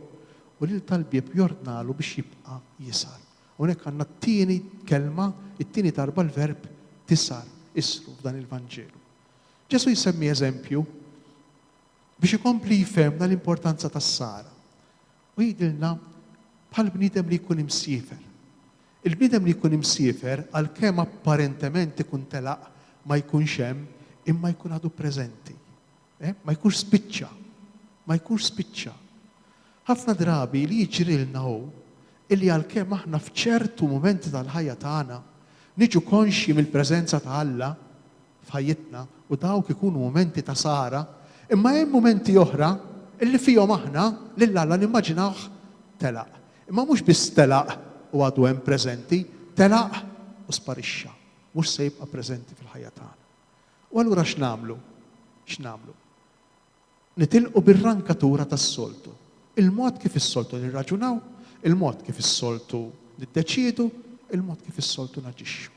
u li tal-bieb jordnalu biex jibqa' jisar. Unek għandna t-tieni kelma, it-tieni darba l-verb tisar, isru f'dan il-Vanġelu. Ġesu jsemmi eżempju biex ikompli jifhemna l-importanza tas-sara. U jgħidilna bħal bniedem li jkun imsiefer. Il-bniedem li jkun imsiefer għalkemm apparentement ikun telaq ma jkunx hemm imma jkun għadu preżenti. Ma jkunx spiċċa. Ma jkunx spiċċa. Ħafna drabi li jiġrilna hu illi għalkemm aħna f'ċertu momenti tal-ħajja tagħna niġu konxji mill-preżenza ta' Alla f'ħajjitna u dawk ikunu momenti ta' sara, imma hemm momenti oħra illi fihom aħna lil Alla nimmaġinawh telaq. Imma mhux biss telaq u għadu hemm preżenti, telaq u sparixxa, mhux se jibqa' preżenti fil-ħajja tagħna. U allura x'nagħmlu? X'nagħmlu? Nitilqu bir-rankatura tas-soltu. Il-mod kif is-soltu nirraġunaw, il-mod kif is-soltu niddeċiedu, il-mod kif is-soltu naġixxu.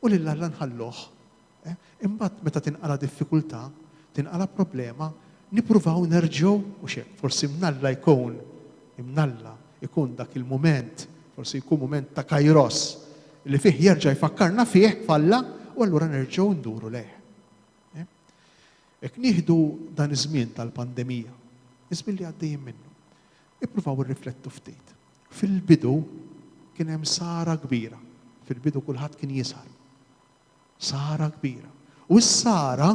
U lil Alla nħalluh. Imbagħad meta tinqala diffikultà, tinqala problema, nippruvaw nerġgħu u xejn, forsi imnalla ikun dak il-mument, forsi jkun mument ta' kajros li fih jerġa' jfakkarna fih falla u allura nerġgħu nduru leh. Hekk nieħdu dan iż-żmien tal-pandemija, iż-żmien li għaddejjin minnu. Ippruvaw irriflettu ftit. Fil-bidu kien hemm sara kbira. Fil-bidu kulħadd kien jisar. Sara kbira. U s-sara,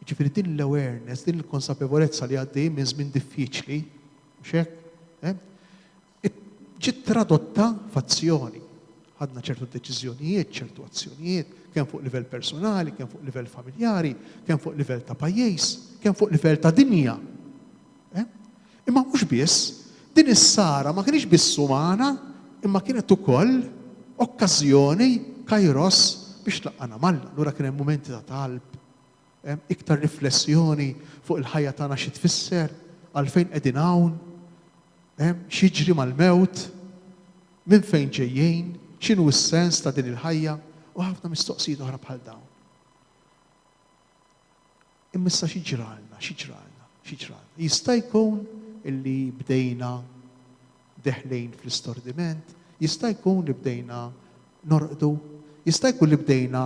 ġifieri din l-awareness, din il-konsapevolezza li għaddejjin minn żmien diffiċli, x'hekk, ġiet tradotta f'azzjoni. Ħadna ċertu deċiżjonijiet, ċertu azzjonijiet, kemm fuq livell personali, kemm fuq livell familjari, kemm fuq livell ta' pajjiż, kemm fuq livell ta' dinja. Imma mhux biss, din is-sara ma kienx biss umana, imma kienet ukoll okkażjoni kajros biex laqqana malla. Allura kien hemm mumenti ta' talb, iktar riflessjoni fuq il-ħajja tagħna xi tfisser, għalfejn qegħdin hawn, x'jiġri mal-mewt, minn fejn ġejjin, x'inhu s-sens ta' din il-ħajja u ħafna mistoqsijiet oħra bħal dawn. Immissa xiġralna. Jista' jkun illi bdejna deħlejn fl-istordiment, jista' jkun li bdejna norqdu, jista' jkun li bdejna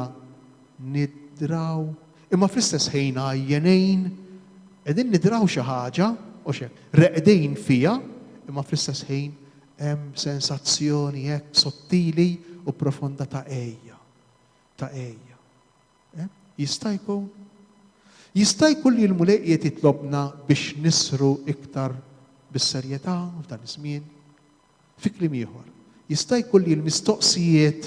nidraw, imma fl-istess ħin għajjenejn qegħdin nidraw xi ħaġa u reqdejn fiha, imma fl-istess ħin hemm sensazzjoni hekk sottili u profonda ta' ejja. Jista' jkun li l-mulejqiet jitlobna biex nisru iktar bis-serjetà f'dan iż-żmien. Fi kliem ieħor, jista' jkun li l-mistoqsijiet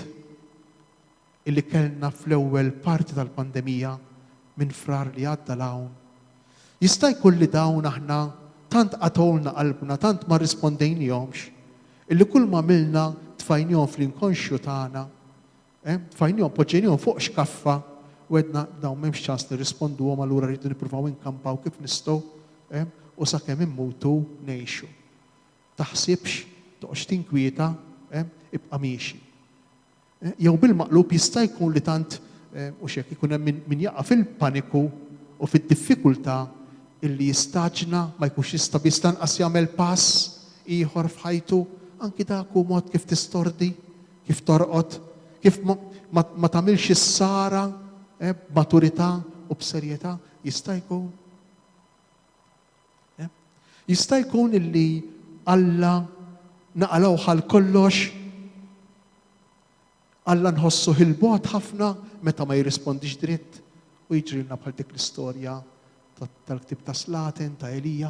illi kellna fl-ewwel parti tal-pandemija minn frar li għadda l-hawn, jista' jkun li dawn aħna tant qatolna qalbna, tant ma rispondejnihomx, illi kull ma għamilna tfajnihom fl-inkonxju tagħna, tfajnihom poġġejnihom fuq xkaffa u għedna dawn m'hemmx ċans nirrisponduhom allura rridu nippruvaw inkampaw kif nistgħu u sakemm immutu ngħixu. Taħsibx, toqgħodx tinkwieta, ibqa' miexi. Jew bil-maqlub jista' jkun li tant u xek ikun hemm min jaqa' fil-paniku u fid-diffikultà illi jistaġna ma jkunx jista' bistanqas jagħmel pass ieħor f'ħajtu, anki dak hu mod kif tistordi, kif torqod, kif ma tagħmilx is-sara b'maturità u b'serjetà, jista' jkun. Jista' jkun illi Alla naqalgħu ħal kollox, Alla nħossu il-bogħod ħafna meta ma jirrispondix dritt u jiġrilna bħal dik l-istorja tal-ktib ta' Slaten, ta' Elija,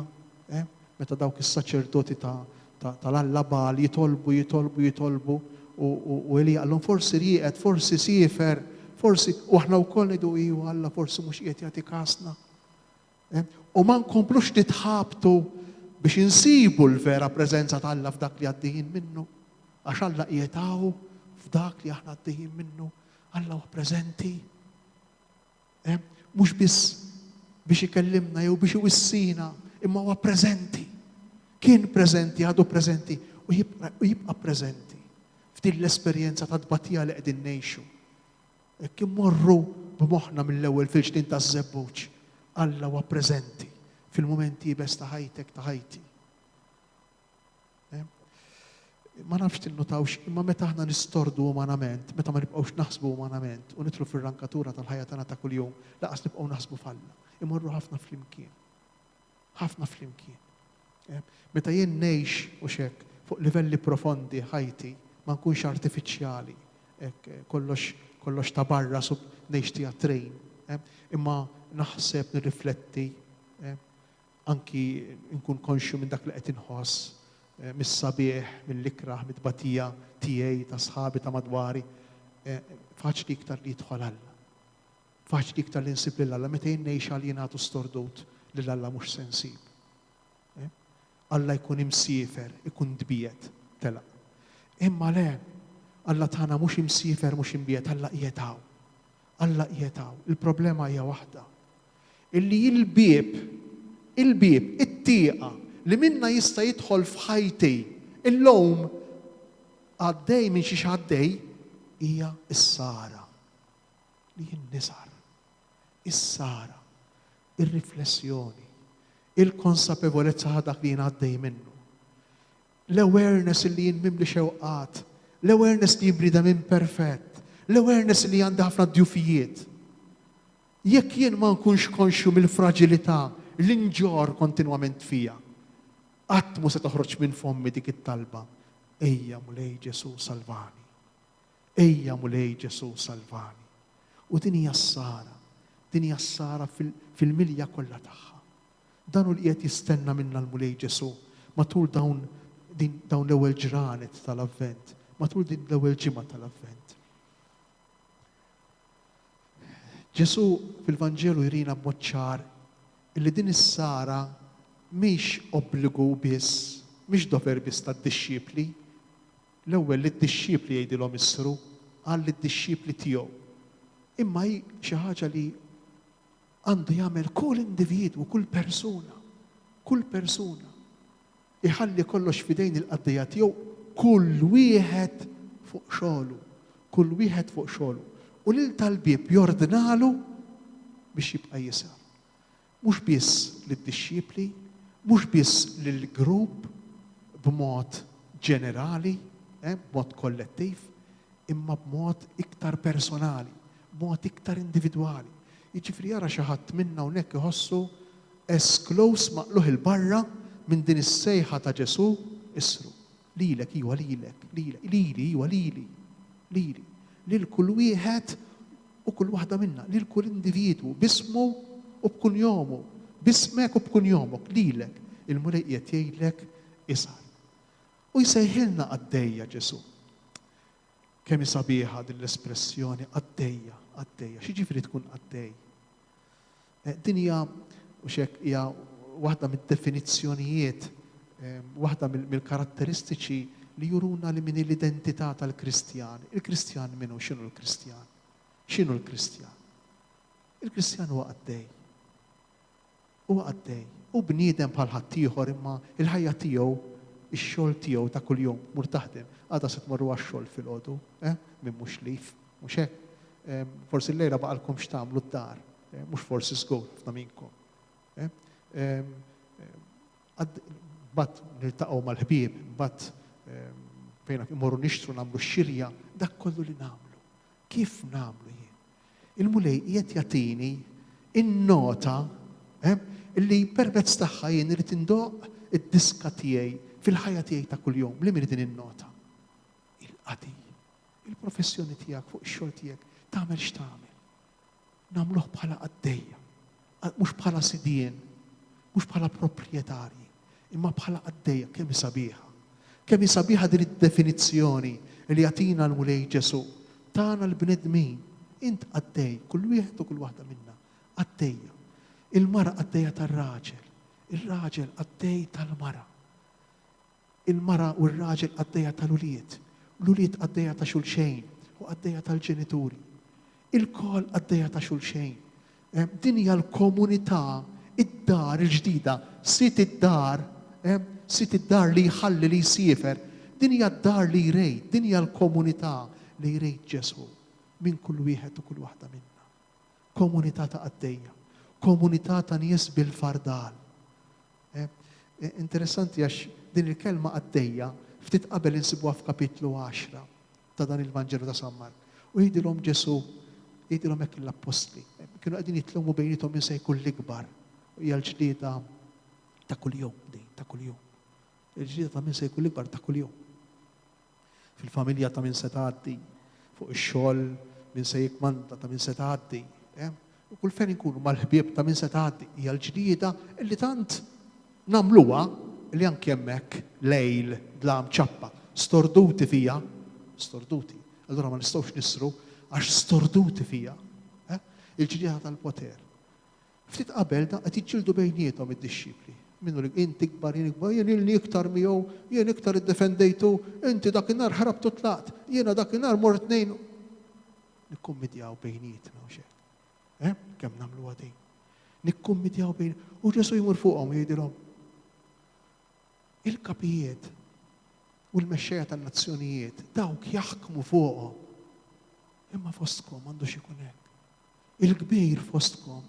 meta dawk is-saċerdoti tal-Alla Baal jitolbu u Elija għallhom forsi rieqed, forsi siefer, forsi u aħna wkoll ngħidu iju Alla forsi mhux qiegħed jagħti kasna. U ma nkomplux nitħabtu biex insibu l-vera preżenza ta' Alla f'dak li għaddejjin minnu, għax Alla qiegħed hawn f'dak li aħna għaddejjin minnu, Alla huwa preżenti. Mhux biss biex ikellimna jew biex iwissina, imma huwa preżenti. Kien preżenti, għadu preżenti u jibqa' preżenti f'din l-esperjenza ta' tbatija li qegħdin ngħixu. Hekk immorru b'moħħna mill-ewwel fil-ġdien ma nafx tinnotawx, imma meta aħna nistordu umanament, meta ma nibqgħux naħsbu umanament u nidħlu fir-rankatura tal-ħajja tagħna ta' kuljum, laqas nibqgħu naħsbu falla. Imorru ħafna flimkien. Ħafna flimkien. Meta jien ngħix u xek fuq livelli profondi ħajti ma nkunx artifiċjali, kollox ta' barra sub ngħix teatrejn. Imma naħseb nirrifletti, anki nkun konxju minn dak li qed inħoss, mis-sabiħ, mill-ikraħ, mit-tbatija tiegħi ta' sħabi ta' madwari, faċli iktar li jidħol Alla. Faċli iktar li nsib lil Alla, meta jien ngħix għal jien għadu stordut lil Alla mhux se nsib. Alla jkun imsiefer, ikun dbiet, telaq. Imma le, Alla tagħna mhux imsiefer, mhux imbiet, Alla qiegħed hawn. Alla qiegħed hawn. Il-problema hija waħda. Illi il-bieb, it-tieqa li minna jista' jidħol f'ħajti il-lowm għaddej minn xi għaddej hija s-sara li jinnisar. Is-sara, ir-riflessjoni, il-konsapevolezza dak li jien għaddej minnu. L-awareness li jien mimli xewqat, l-awareness li jibrida minn perfett, l-awareness li għandi ħafna djufijiet. Jekk jien ma nkunx konxju mill-fragilità li nġor kontinwament fija, qatt mu se toħroġ minn fommi dik it-talba. Ejja mulej Ġesu salvani. Ejja mulej Ġesu salvani. U din hija s-sara. Din hija s-sara fil-milja kollha tagħha. Dan hu li qed jistenna minna l-mulej Ġesu matul dawn l-ewwel ġranet tal-Avvent, matul din l-ewwel ġimgħa tal-Avvent. Ġesu fil-Vanġelu jrina b'mod ċar illi din is-sara mhix obbligu biss, mhix dover biss tad-dixxipli. L-ewwel li d-dixxipli jgħidilhom issru għal lid-dixxipli tiegħu. Imma hi xi ħaġa li għandu jagħmel kull individwu, kull persuna. Iħalli kollox f'idejn il-qaddejja tiegħu, kull wieħed fuq xogħlu. U lil tal-bieb jordinalu biex jibqa' jisar. Mhux biss lid-dixxipli, mhux biss lill-grupp b'mod ġenerali, b'mod kollettiv, imma b'mod iktar personali, b'mod iktar individwali. Jiġifieri jara xi ħadd minna hawnhekk iħossu close maqluħ il-barra minn din is-sejħa ta' Ġesu isru. Lilek iwa lilek, lili. Lil kull wieħed u kull waħda minna, lil kull individwu, bismu u b'kull jomu, bismek u b'kull jomok, lilek. Il-mulej qiegħed jgħidlek isar. U jsejħilna għaddejja Ġesu. Kemm hi sabiħa din l-espressjoni għaddejja. X'jiġifieri tkun għaddej? Din hija u x'hekk hija waħda mid-definizzjonijiet, waħda mill-karatteristiċi li juruna li min l-identità tal-Kristjan. Il-Kristjan minnu x'inhu l-Kristjan? X'inhu l-Kristjan? Il-Kristjan huwa għaddej. U bniedem bħal ħaddieħor imma il-ħajja tiegħu, ix-xogħol tiegħu ta' kuljum mur taħdem. Għadha se tmorru għax-xogħol fil-għodu, minn mhux lif, mhux hekk. Forsi l-lejla baqalkom x'tagħmlu d-dar, mhux forsi żgur ħafna minnkom. Bat niltaqgħu mal-ħbieb, bat fejn imorru nixtru nagħmlu x-xirja, dak kollu li nagħmlu. Kif nagħmlu jien? Il-mulej qiegħed jagħtini in-nota illi permezz tagħha jien irid indoq id-diska tiegħi fil-ħajja tiegħi ta' kuljum. Li min din in-nota? Il-qadi, il-professjoni tiegħek fuq ix-xogħol tiegħek tagħmel x'tagħmel. Nagħmluh bħala għaddejja, mhux bħala sidien, mhux bħala proprjetarji, imma bħala għaddejja kemm hi sabiħa. Kemm hi sabiħa din id-definizzjoni li jagħtina l-mulej Ġesu. Tagħna l-bnedmin, int għaddej, kull wieħed u kull waħda minna, għaddejja. Il-mara għaddejja tar-raġel, ir-raġel għaddej tal-mara. Il-mara u r-raġel għaddejja tal-uliet, l-uliet għaddejja ta' xulxejn u għaddejja tal-ġenituri. Il-kol għaddejja ta' xulxejn. Din hija l-komunità, id-dar il-ġdida, sit id-dar li jħalli li jsifer, din hija d-dar li jrejt, din hija l-komunità li jrejt Ġesu minn kull wieħed u kull waħda minna. Komunità ta' għaddejja, komunità ta' nies bil-fardal. Interessanti għax din il-kelma għaddejja Ftit qabel insibuha f'kapitlu 10 ta' dan il-Vanġelu ta' San Mark. U jgħidilhom Ġesu, jgħidilhom hekk l-apostli. Kienu qegħdin jitlommu bejnietom min se jkun l-ikbar. U hija l-ġlieda ta' kuljum, ta' kuljum. Il-ġlieda ta' min se jkun l-ikbar ta' kuljum. Fil-familja ta' min se tgħaddi, fuq ix-xogħol min se jikmanda ta' min se tgħaddi. U kull fejn inkunu mal-ħbieb ta' min se tgħaddi hija l-ġlieda li tant nagħmluha li anke hemmhekk lejl dlam ċappa storduti fija, storduti. Allura ma nistgħux nisru għax storduti fija. Il-ġlieda tal-poter. Ftit qabel da qed jiġġieldu bejniethom id-dixxipli. Minnu li inti kbar, jien ilni iktar miegħu, jien iktar iddefendejtu, inti dakinhar ħarabtu tlaqt, jiena dakinhar mort ngħin. Nikkummedjaw bejnietna u xejn. Kemm nagħmlu għadej. Nikkummedjaw bejn. U Ġesu jmur fuqhom jgħidilhom. Il-kapijiet u l-mexxejja tan-nazzjonijiet dawk jaħkmu fuqhom. Imma fostkom għandu xi jkun hekk. Il-kbir fostkom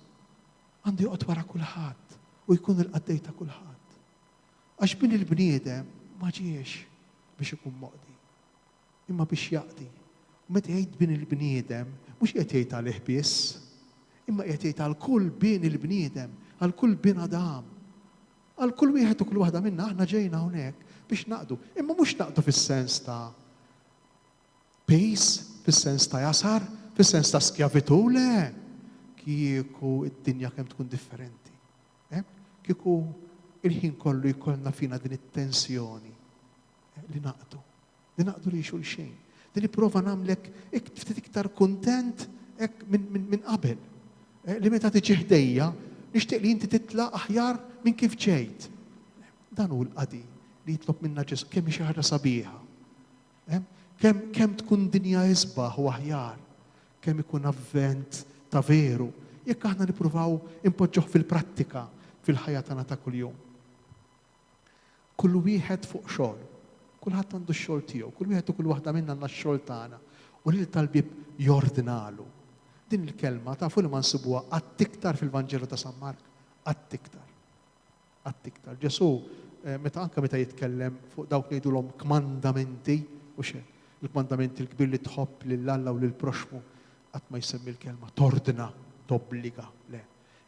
għandu joqgħod wara kulħadd u jkun il-qaddej ta' kulħadd. Għax bin il-bniedem ma ġiex biex ikun moqdi, imma biex jaqdi. U meta jgħid bin il-bniedem, mhux qed jgħid għalih biss, imma qed jgħid għal kull bin il-bniedem, għal kull bin Adam. Għal kull wieħed u kull waħda minna aħna ġejna hawnhekk biex naqdu. Imma mhux naqdu fis-sens ta' peace, fis-sens ta' jasar, fis-sens ta' skjavitu, le. Kieku id-dinja kemm tkun differenti. Kieku il-ħin kollu jkollna fina din it-tensjoni li naqdu li xulxejn. Din nipprova nagħmlek ftit iktar kuntent minn qabel. Li meta tiġi ħdejja nixtieq li inti titla' aħjar minn kif ġejt. Dan hu l-qadi li jitlob minna Ġesu kemm xi ħaġa sabiħa. Kemm tkun dinja isbaħ u aħjar, kemm ikun avvent ta' veru, jekk aħna nippruvaw impoġġuh fil-prattika fil-ħajja tagħna ta' kuljum. Kull wieħed fuq xogħol, kulħadd għandu x-xogħol tiegħu, kull wieħed u kull waħda minna għandna x-xogħol tagħna u lil tal-bib jordinalu. Din il-kelma tafu li ma nsibuha qatt iktar fil-Vanġelu ta' San Mark, qatt iktar. Ġesu meta jitkellem fuq dawk li jgħidulhom kmandamenti u xejn, il-kmandamenti l-kbir li tħobb lill-Alla u lill-proxmu qatt ma jsemmi l-kelma tordna, tobbliga, le.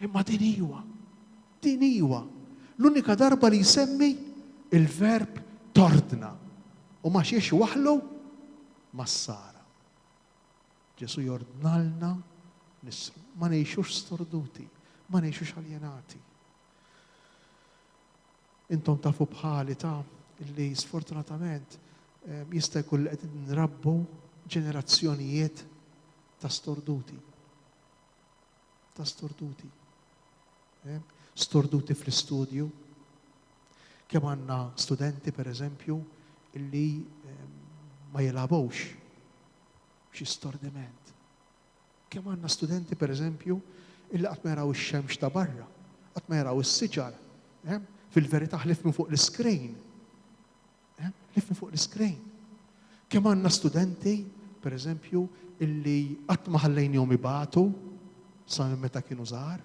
Imma din hiwa. L-unika darba li jsemmi il-verb tordna u ma xiex waħlu mas-sara. Ġesu jordnalna nisru, ma ngħixux storduti, ma ngħixux aljenati. Intom tafu bħali ta' illi sfortunatament jista' jkun qed nrabbu ġenerazzjonijiet ta' storduti. Storduti fl-istudju. Kemm għandna studenti pereżempju illi ma jilagħbux xi stordiment. Kemm għandna studenti pereżempju illi qatt ma jaraw ix-xemx ta' barra, qatt ma jaraw is-siġar. Fil-verità ħlifnu fuq l-iskrin. Kemm għandna studenti pereżempju illi qatt ma ħallejnihom ibatu sa meta kienu żgħar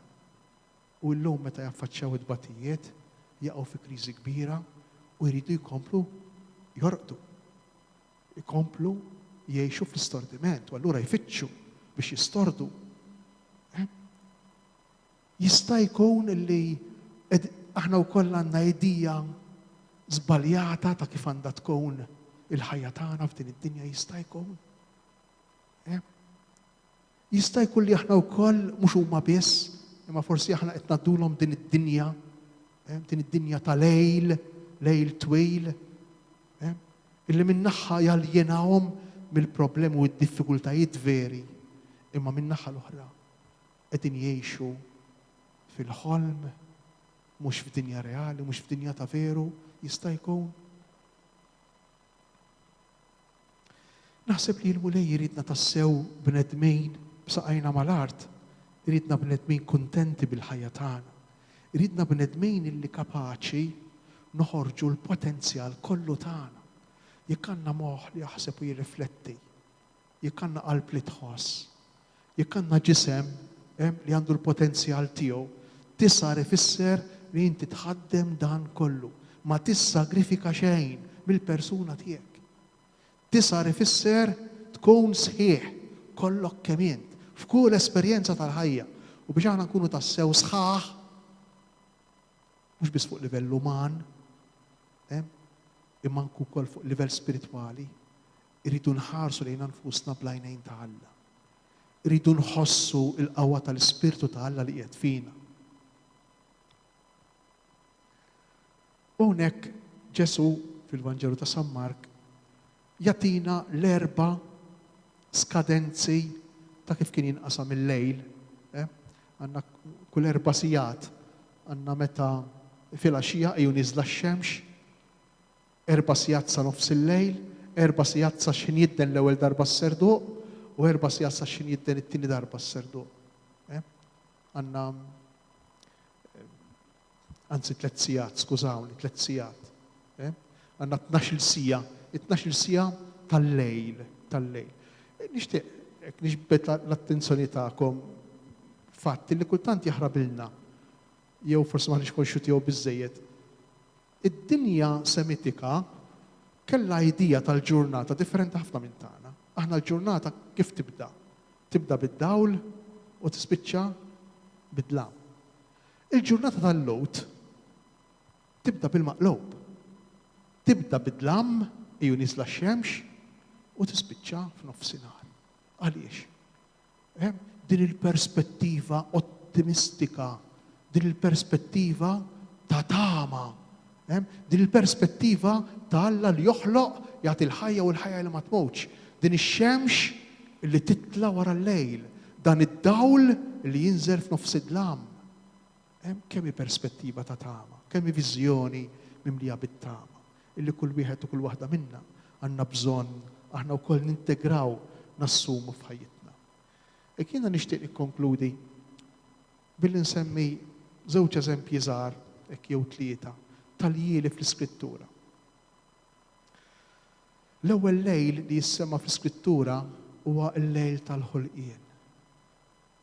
u llum meta jaffaċċjaw id-batijiet jaqgħu fi kriżi kbira u jridu jkomplu jorqdu. Ikomplu jgħixu fl-istordiment u allura jfittxu biex jistordu. Jista' jkun illi aħna wkoll għandna idea żbaljata ta' kif għandha tkun il-ħajja tagħna f'din id-dinja jista' jkun. Jista' jkun li aħna wkoll mhux huma biss, imma forsi aħna qed ngħaddulhom din id-dinja ta' lejl twil, illi min naħa jaljenawhom mill-problemi u d-diffikultajiet veri, imma min naħa l-oħra qegħdin jgħixu fil-ħolm, mhux f'dinja reali, mhux f'dinja ta' veru, jista' jkun. Naħseb li l-mulej jridna tassew bnedmin b'saqajna mal-art, jridna bnedmin kuntenti bil-ħajja tagħna. Jridna bnedmin illi kapaċi noħorġu l-potenzjal kollu tagħna. Jekk għandna moħħ li jaħseb u jirrifletti, jekk għandna qalb li tħoss, jekk għandna ġisem li għandu l-potenzjal tiegħu, tisar ifisser li inti tħaddem dan kollu, ma tissagrifika xejn mill-persuna tiegħek. Tisar ifisser tkun sħiħ, kollok kemm int, f'kull esperjenza tal-ħajja. U biex aħna nkunu tassew sħaħ, mhux biss fuq livell uman, imma anke wkoll fuq livell spiritwali, irridu nħarsu lejn nfusna bl-għajnejn ta' Alla. Irridu nħossu l-qawwa tal-Ispirtu ta' Alla li qiegħed fina. Hawnhekk Ġesu fil-Vanġelu ta' San Mark jagħtina l-erba' skadenzi ta' kif kien jinqasam il-lejl. Għandna kull 4 sigħat għandna meta fil-għaxija ejju niżla x-xemx, 4 sigħat sa nofs il-lejl, 4 sigħat sa x'in jidden l-ewwel darba s-serduq u 4 sigħat sa x'in jidden it-tieni darba s-serduq. Għandna anzi 3 sigħat, skużawni, 3 sigħat. Għandna 12 siegħa, 12 siegħa tal-lejl. Nixtieq nixbet l-attenzjoni tagħkom fatti li kultant jaħrabilna jew forsi ma nixkolxu tiegħu biżżejjed. Id-dinja semitika kellha idea tal-ġurnata differenti ħafna minn tagħna. Aħna l-ġurnata kif tibda? Tibda bid-dawl u tispiċċa bid-dlam. Il-ġurnata tal-Lowt tibda bil-maqlub. Tibda bid-dlam iju niżla x-xemx u tispiċċa f'nofsinhar. Għaliex? Din il-perspettiva ottimistika, din il-perspettiva ta' tama, din il-perspettiva ta' Alla li joħloq jagħti l-ħajja u l-ħajja li ma tmutx, din ix-xemx li titla wara l-lejl, dan id-dawl li jinżel f'nofs id-dlam. Kemm hi perspettiva ta' tama, kemm hi viżjoni mimlija bit-tama, illi kull wieħed u kull waħda minna għandna bżonn aħna wkoll nintegraw nassumu f'ħajjitna. Jiena nixtieq nikkonkludi billi nsemmi żewġ eżempji żgħar hekk jew 3 tal-jieli fl-Iskrittura. L-ewwel lejl li jissemma fl-Iskrittura huwa l-lejl tal-ħolqien.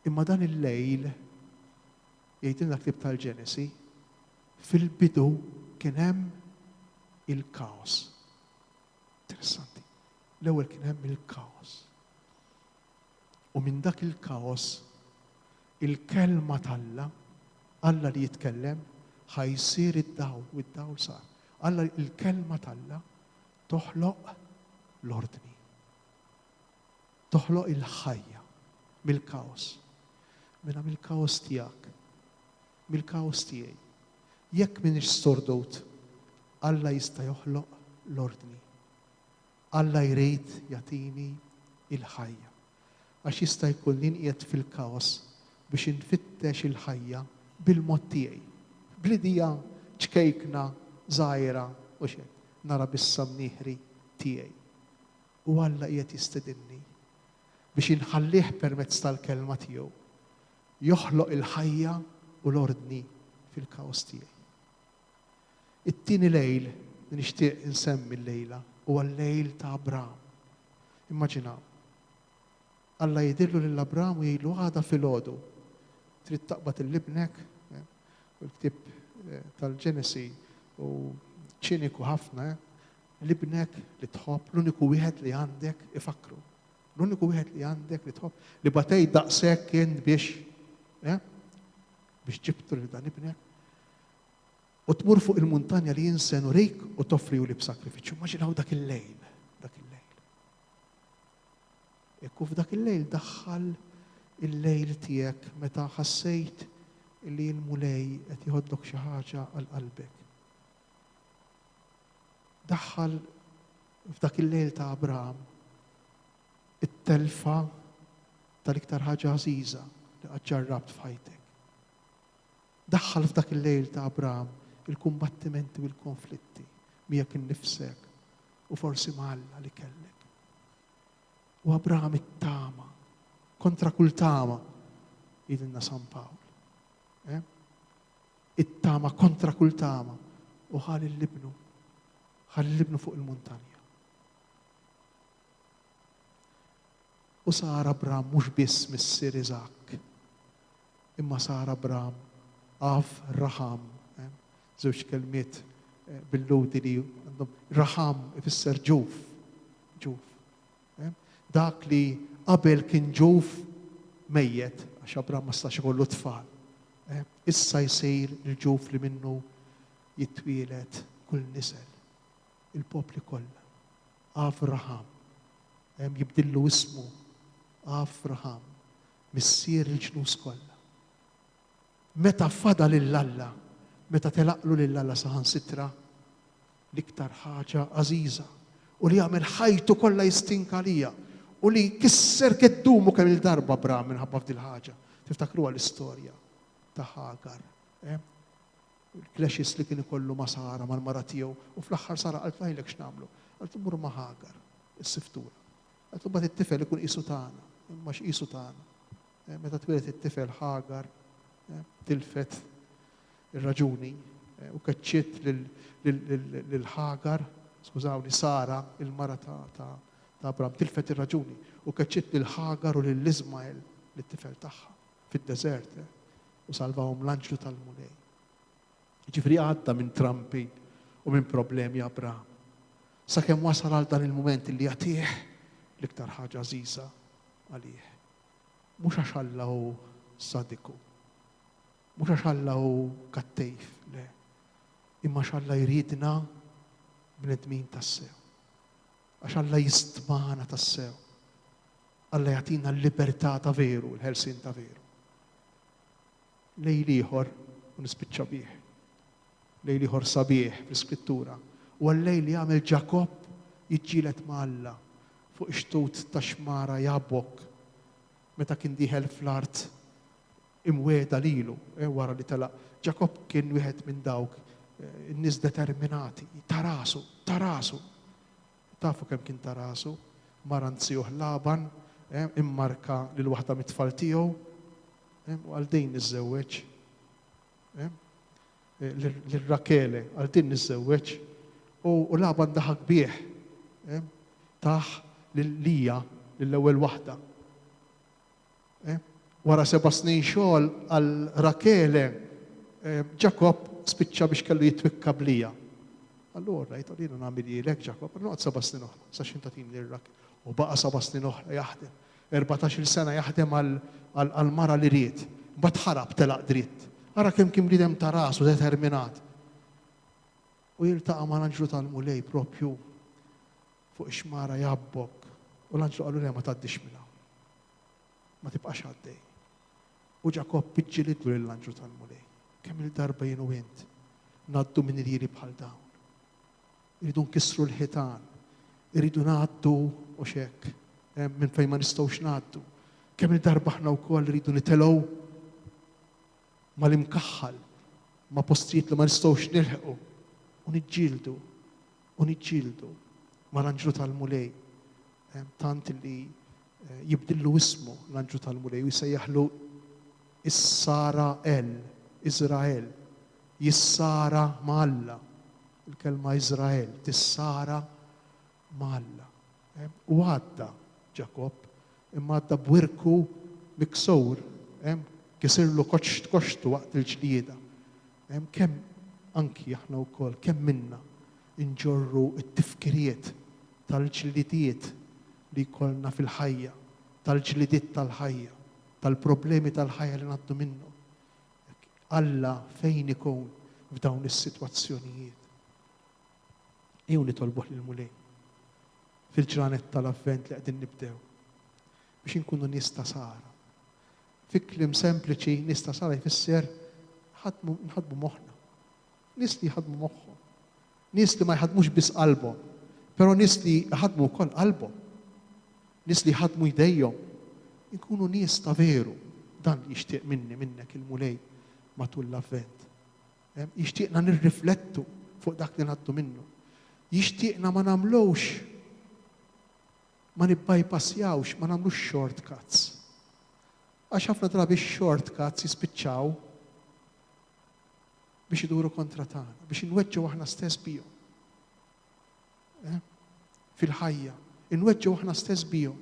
Imma dan il-lejl jgħidilna l-ktieb tal-Ġenesi fil-bidu kien hemm il-kaos. Interessanti. L-ewwel kien hemm il-kaos. U minn dak il-kaos il-kelma tal-Alla, Alla li jitkellem, ħajsir id-dawl, u id-dawl sar. Alla il-kelma tal-Alla toħloq l-ordni. Toħloq il-ħajja mill-kaos. Minna mill-kaos tiegħek, mill-kaos tiegħi. Jekk m'iniex sordut, Alla jista' joħloq l-ordni. Alla jrid jagħtini il-ħajja. Għax jista' jkun li nqiegħed fil-kaos biex infittex il-ħajja bil-mod tiegħi. Bl-idea ċkejkna, żgħira u xejn, nara bis-samnieħri tiegħi. U Alla qiegħed jistedinni biex inħallih permezz tal-kelma tiegħu joħloq il-ħajja u l-ordni fil-kaos tiegħi. It-tieni lejl li nixtieq insemmi l-lejla huwa l-lejl ta' Abraham. Immaġinaw. Alla jidillu lill-Abraham u jgħidlu għada filgħodu trid taqbad il-libnek, u l-ktieb tal-Ġenesi u ċiniku ħafna, libnek li tħobb, l-uniku wieħed li għandek ifakru. L-uniku wieħed li għandek li tħobb, li batej daqshekk kien biex ġibtu li dan ibnek. U tmur fuq il-muntanja li jinsen u rejk u toffri u li b'sakrifiċċju. Immaġinaw dak il-lejl. Ekku f'dak il-lejl daħħal il-lejl tiegħek meta ħassejt li l-mulej qed jħoddlok xi ħaġa għal qalbek. Daħħal f'dak il-lejl ta' Abraham it-telfa tal-iktar ħaġa għażiża li qed ġarrabt f'ħajtek. Daħħal f'dak il-lejl ta' Abraham il-kumbattimenti u l-konflitti miegħek innifsek u forsi ma' Alla li kellek. U Abraham it-tama, kontra kull tama, jidilna San Pawl. It-tama kontra kull tama, u ħalli l-libnu fuq il-muntanja. U sar Abraham mhux biss missier Iżak, imma sar Abraham Av Raham, żewġ kelmiet bil-ludi li għandhom raham ifisser ġuf. Dak li qabel kien ġuf mejjet għax Abraham ma stax ikollu tfal. Issa jsir il-ġuf li minnu jitwielet kull nisel. Il-popli kollha. Avraham. Jibdillu ismu Avraham. Missier il-ġnus kollha. Meta fada lill-Alla, meta telaqlu lill-Alla saħansitra l-iktar ħaġa għażiża u li jagħmel ħajtu kollha jistinka lija u li kisser keddumu kemm il-darba Abraham minħabba f'dil ħaġa. Tiftakruha l-istorja ta' Hagar. Il-clashes li kien ikollu ma' Sara mal-mara tiegħu u fl-aħħar Sara qalt ngħidlek x'nagħmlu. Qalt mur ma' Hagar, is-siftura. Qalt bad it-tifel ikun qisu tagħna, imma x'qisu tagħna. Meta twilet it-tifel Hagar tilfet ir-raġuni u kaċċiet lil Hagar, skużawni, Sara, il-mara ta' Abraham, tilfet ir-raġuni u kaċċiet lil Hagar u lil Ismael l-tifel tagħha fid-deżert u salvawhom l-anġlu tal-mulej. Ġifri għadda minn trampi u minn problemi Abraham. Sakemm wasal għal dan il-moment li jagħtih l-iktar ħaġa għażiża għalih. Mhux għax Alla hu sadiku, mhux għax Alla hu kattejf, le, imma għax Alla jridna bnedmin tas-sew. Għax Alla jistmana tas-sew. Alla jagħtina l-libertà ta' veru, l-ħelsien ta' veru. Lejl ieħor u nispiċċa bih. Lejl ieħor sabiħ fl-Iskrittura. U għal-lejl li jagħmel Ġakob jiġġieled ma' Alla fuq ix-xtut ta' xmara Jabbok meta kien dieħel fl-art imweda lilu wara li telaq. Ġakob kien wieħed minn dawk in-nies determinati, tarasu. Tafu kemm kien tarasu, maranzjuh Laban, immarka lil waħda mit-tfal tiegħu, u għal din niżżewweġ. Lil Rakele għal din niżżewweġ u Laban daħak bih. Taħ lil Lija lill-ewwel waħda. Wara 7 snin xogħol għal Rakele, Ġakob spiċċa biex kellu jitwikka b'Lija. Allura jgħid jiena nagħmel jilek Ġakob, noqgħod 7 snin oħra, sa x'inta tagħtini lir-Rakele. U baqa' 7 snin oħra jaħdem. 14 sena jaħdem għal-mara li ried. Mbagħad ħarab telaq dritt. Ara kemm kien bniedem ta' rasu determinat. U jiltaqa' ma' l-anġlu tal-mulej propju fuq ix-xmara Jabbok. U l-anġlu qalu le ma tgħaddix minha. Ma tibqax għaddej. U Ġakob biġġielidlu lill-anġlu tal-mulej. Kemm il-darba jien u int ngħaddu minn irieri bħal dawn. Iridu nkissru l-ħitan. Iridu ngħaddu u x'hekk. Minn fejn ma nistgħux ngħaddu. Kemm il-darba aħna wkoll rridu nitelgħu mal-imkaħħal ma' postijiet li ma nistgħux nilħqu u niġġieldu mal-anġlu tal-mulej. Tant li jibdillu ismu l-anġlu tal-mulej u jsejjaħlu Is-Sara-El, Iżrael, jissara ma' Alla. Il-kelma Iżrael, tissara ma' Alla. U għadda Ġakob, imma għadda b'wirku miksur, kisirlu koċtu waqt il-ġlieda. Kemm anki aħna wkoll, kemm minna inġorru t-tifkiriet tal-ġlidiet li jkollna fil-ħajja, tal-ġlidiet tal-ħajja, tal-problemi tal-ħajja li ngħaddu minnu. Alla fejn ikun f'dawn is-sitwazzjonijiet. Jew nitolbuh lill-mulej fil-ġranet tal-avvent li qegħdin nibdew biex inkunu nies ta' Sara. Fi kliem sempliċi nies ta' Sara jfisser nħadmu moħħna. Nies li jħadmu moħħhom. Nies li ma jħadmux biss qalbhom, però nies li jħadmu wkoll qalbhom. Nies li jħadmu jdejhom. Inkunu nies ta' veru. Dan li jixtieq minnek il-mulej matul l-avvent. Jixtieqna nirriflettu fuq dak li ngħaddu minnu. Jixtieqna ma nagħmlux ma nibbajpassjawx, ma nagħmlux shortcuts. Għax ħafna drabi shortcuts jispiċċaw biex iduru kontra tagħna, biex inweġġgħu aħna stess bihom. Fil-ħajja, inweġġgħu aħna stess bihom.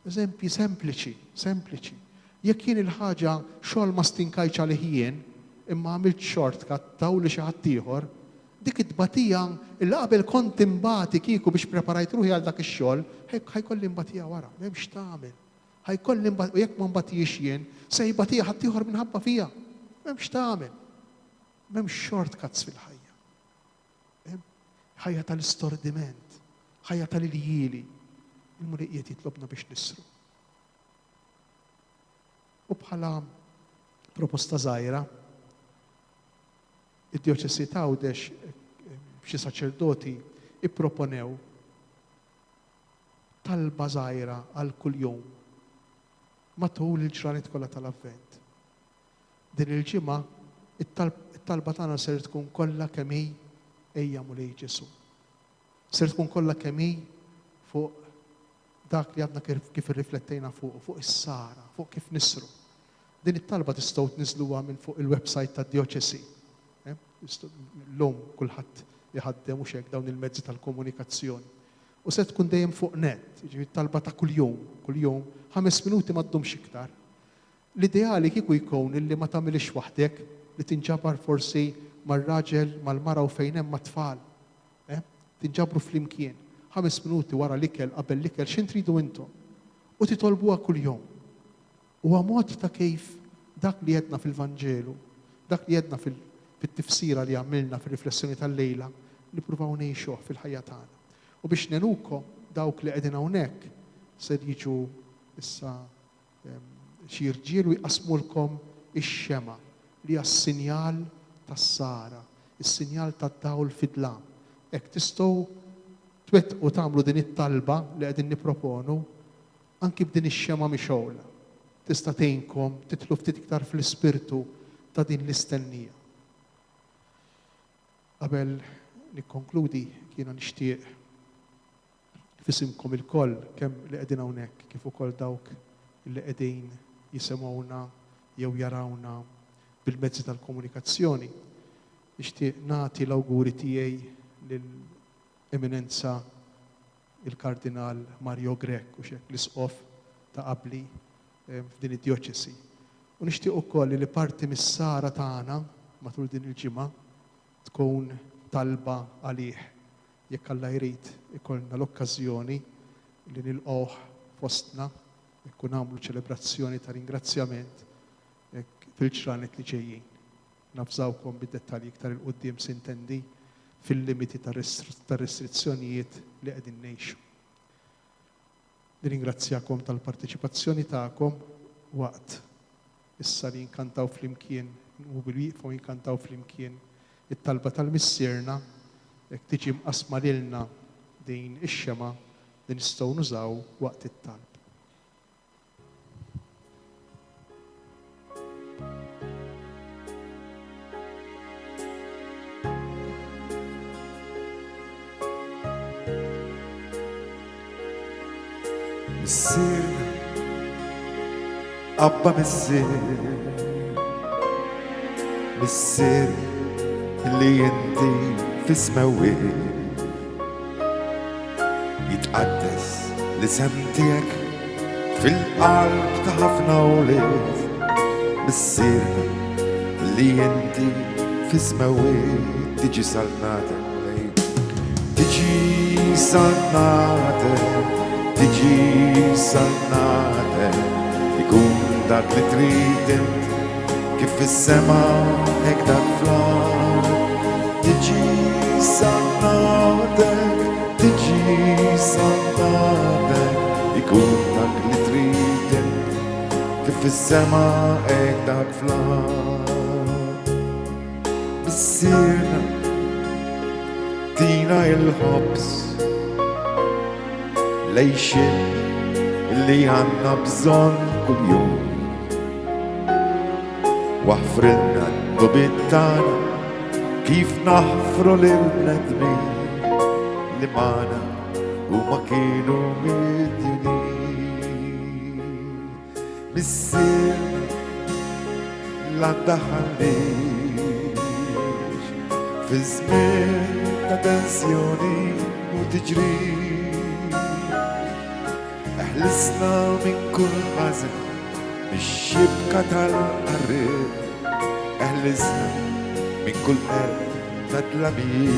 Eżempji sempliċi. Jekk jien il-ħaġa xogħol ma stinkajċ għalih jien, imma għamilt shortcut taw li xi ħadd ieħor, dik it-tbatija illi qabel kont imbati kieku biex preparajt ruħi għal dak ix-xogħol, ħajkolli imbatija wara, m'hemmx tagħmel. Ħajkolli u jekk ma mbatijiex jien, se jbatija ħadd ieħor minħabba fija. M'hemmx tagħmel. M'hemmx shortcuts fil-ħajja. Ħajja tal-istordiment, ħajja tal-iljili. Il-Muliqiet jitlobna biex nisru. U bħala proposta żgħira, id-Djoċesi ta' Għawdex xi saċerdoti ipproponew talba żgħira għal kuljum matul il-ġranet kollha tal-Avvent. Din il-ġimgħa it-talba tagħna ser tkun kollha kemm hi ejja mulej Ġesu. Ser tkun kollha kemm hi fuq dak li għadna kif irriflettejna fuq is-sara, fuq kif nisru. Din it-talba tistgħu tniżluha minn fuq il-website tad-Djoċesi. L-lum kulħadd jħaddem mhux hekk dawn il-mezzi tal-komunikazzjoni. U se tkun dejjem fuq net, jiġifieri talba ta' kuljum, 5 minuti ma ddumx iktar. L-ideali kieku jkun illi ma tagħmilix waħdek li tinġabar forsi mar-raġel mal-mara u fejn hemm mat-tfal. Tinġabru flimkien. 5 minuti wara l-ikel qabel l-ikel x'in tridu intom. U titolbuha kuljum. Huwa mod ta' kif dak li jedna fil-Vanġelu, dak li jedna fit-tifsira li għamilna fir-riflessjoni tal-lejla nippruvaw ngħixuh fil-ħajja tagħna. U biex nenukom dawk li qegħdin hawnhekk se jiġu issa xi jirġiel u jqasmulkom ix-xema li hija s-sinjal tas-sara, is-sinjal tad-dawl fid-dlam. Hekk tistgħu twettqu tagħmlu din it-talba li qegħdin nipproponu anki b'din ix-xema mixewla. Tista' tgħinkom titlu ftit iktar fl-ispirtu ta' din l-istennija. Qabel nikkonkludi kienu nixtieq fisimkom il-koll kemm li qegħdin hawnhekk kif ukoll dawk li qegħdin jisimgħuna jew jarawna bil-mezzi tal-komunikazzjoni. Nixtieq nagħti l-awguri tiegħi lill-Eminenza il-Kardinal Mario Grech u xek l-isqof ta' qabli f'din id-Djoċesi. U nixtieq ukoll li parti mis-sara tagħna matul din il-ġimgħa tkun talba għalih jekk Alla jrid ikollna l-okkażjoni li nilqgħuh fostna jekk nagħmlu ċelebrazzjoni ta' ringrazzjament fil-ġranet li ġejjin. Nafżawkom bid-dettalji iktar il-qudiem sintendi fil-limiti tar-restrizzjonijiet li qegħdin ngħixu. Nirringrazzjakom tal-parteċipazzjoni tagħkom waqt issa li nkantaw flimkien u bil-wieqfu nkantaw flimkien it-talba tal-missierna jekk tiġi mqasma lilna din ix-xema li nistgħu nużaw waqt it-talb. Missierna, Abba missierna, missierna اللي ينتي في سماوي يتقدس لسمتك في القلب تحفنا وليد بالسيرة اللي ينتي في سماوي تجي صلناتك وليد تجي صلناتك تجي صلناتك يكون داك اللي تريد انت كيف في السما هيك داك فلان تجي صلاتك تجي صلاتك يكون داك اللي تريد كيف في السما هيك داك فلان بتصيرنا دينا الحبس ليشل اللي عنا بظن كل يوم واحفرلنا النبض تاعنا كيف نحفروا للندمين اللي معنا وما كانوا مديونين بالسر لا تحليش في زمان تنسيوني وتجري احلسنا من كل حزن الشبكة القرب احلسنا من كل قلب تدلمي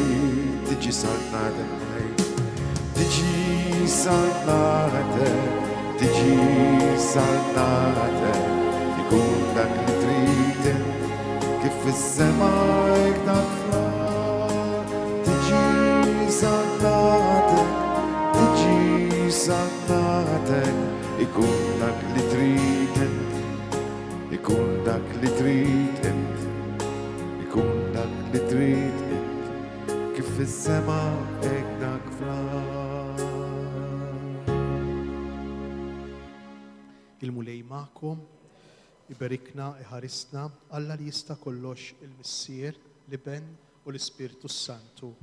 تجي صنعتك تجي صنعتك تجي صنعتك يكون داك اللي تريد كيف السما يقدر فراغ تجي صنعتك تجي صنعتك يكون داك اللي تريد يكون داك اللي تريد يكون داك اللي تريد كيف السما يقدر فراغ. Il-mulej ma'kom, iberikna, iħarisna, Alla li jista' kollox il-Missier, l-Iben u l-Ispirtu Santu.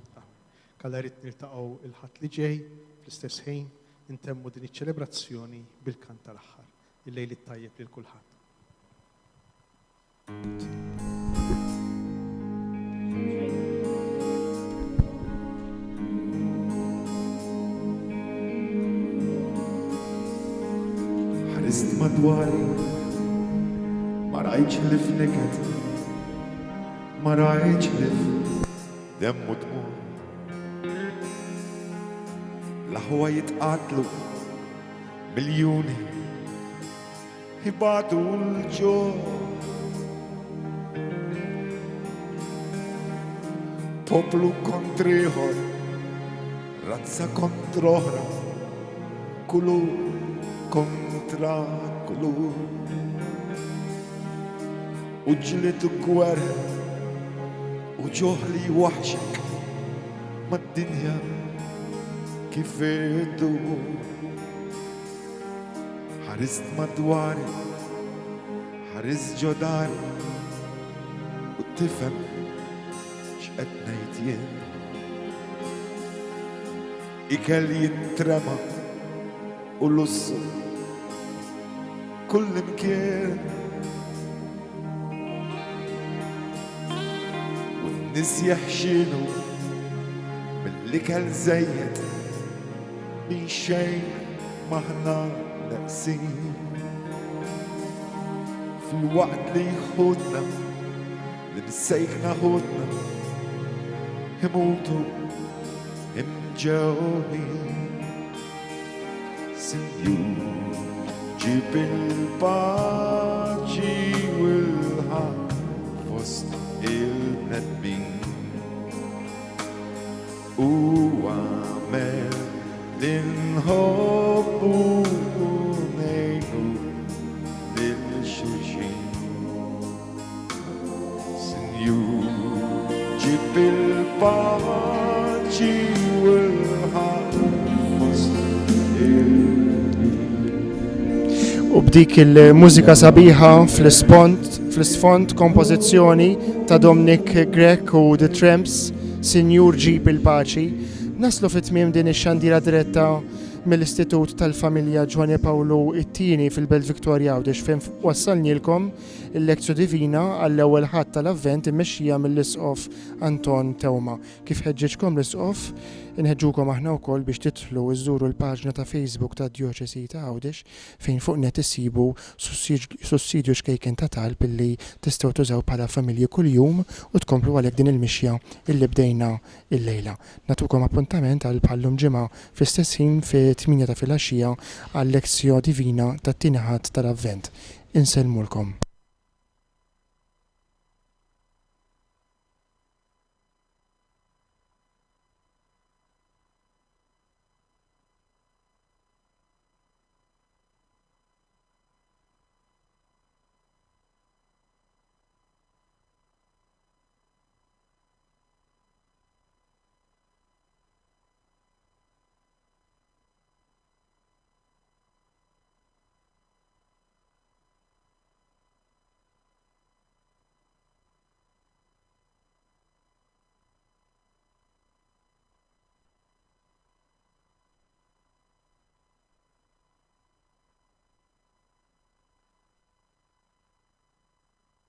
Kalla rrid niltaqgħu il-ħadd li ġej fl-istess ħin intemmu din iċ-ċelebrazzjoni bil-kant tal-aħħar. Il-lejl it-tajjeb lil kulħadd. ħarist madwari ma rajtx li f'niket ma rajtx li f'demmu dmur l-aħwa jitqatlu miljuni jibatu l-ġuħ poplu kontriħor razza kontroħra kullu kontra kullu u ġliet u gwerra u ġoħli waħxek mad-dinja kif idur ħarist madwari ħarist ġodari u tifhem x'qed ngħid jien ikel jittrema u lussu kull imkien u n-nies jeħxinu mill-ikel żejjed min xejn maħna naqsin fil-waqt li jħudna li bissejkna ħudna imutu imġewħin Sinjur ġib il-paċi u l-ħaq fost il-nedbin u għamel l-inħobbu u nejnu lil-xulxin Sinjur ġib il-paċi u l-ħaq fost il-nedbin. U b'dik il-mużika sabiħa fl-isfond kompożizzjoni ta' Dominic Grech u The Tramps, Sinjur ġib il-paċi, naslu fit-tmiem din ix-xandira diretta mill-Istitut tal-Familja Ġwani Pawlu it-tieni fil-Belt Victoria Għawdex fejn wassalnilkom il-Lezzju Divina għall-ewwel ħadd tal-Avvent immexxija mill-Isqof Anton Tewma. Kif ħeġġeġkom l-Isqof, inħeġġukom aħna wkoll biex titlu iżżuru l-paġna ta' Facebook ta' Djoċesi ta' Għawdex fejn fuq net issibu sussidju xkejken ta' talb illi tistgħu tużaw bħala familji kuljum u tkomplu għalhekk din il-mixja illi bdejna il-lejla. Natukom appuntament għal bħallum ġimgħa fl-istess ħin fi 8 ta' filgħaxija għal-Lezzju Divina tat-tieni ħadd tal-Avvent. Insellmulkom.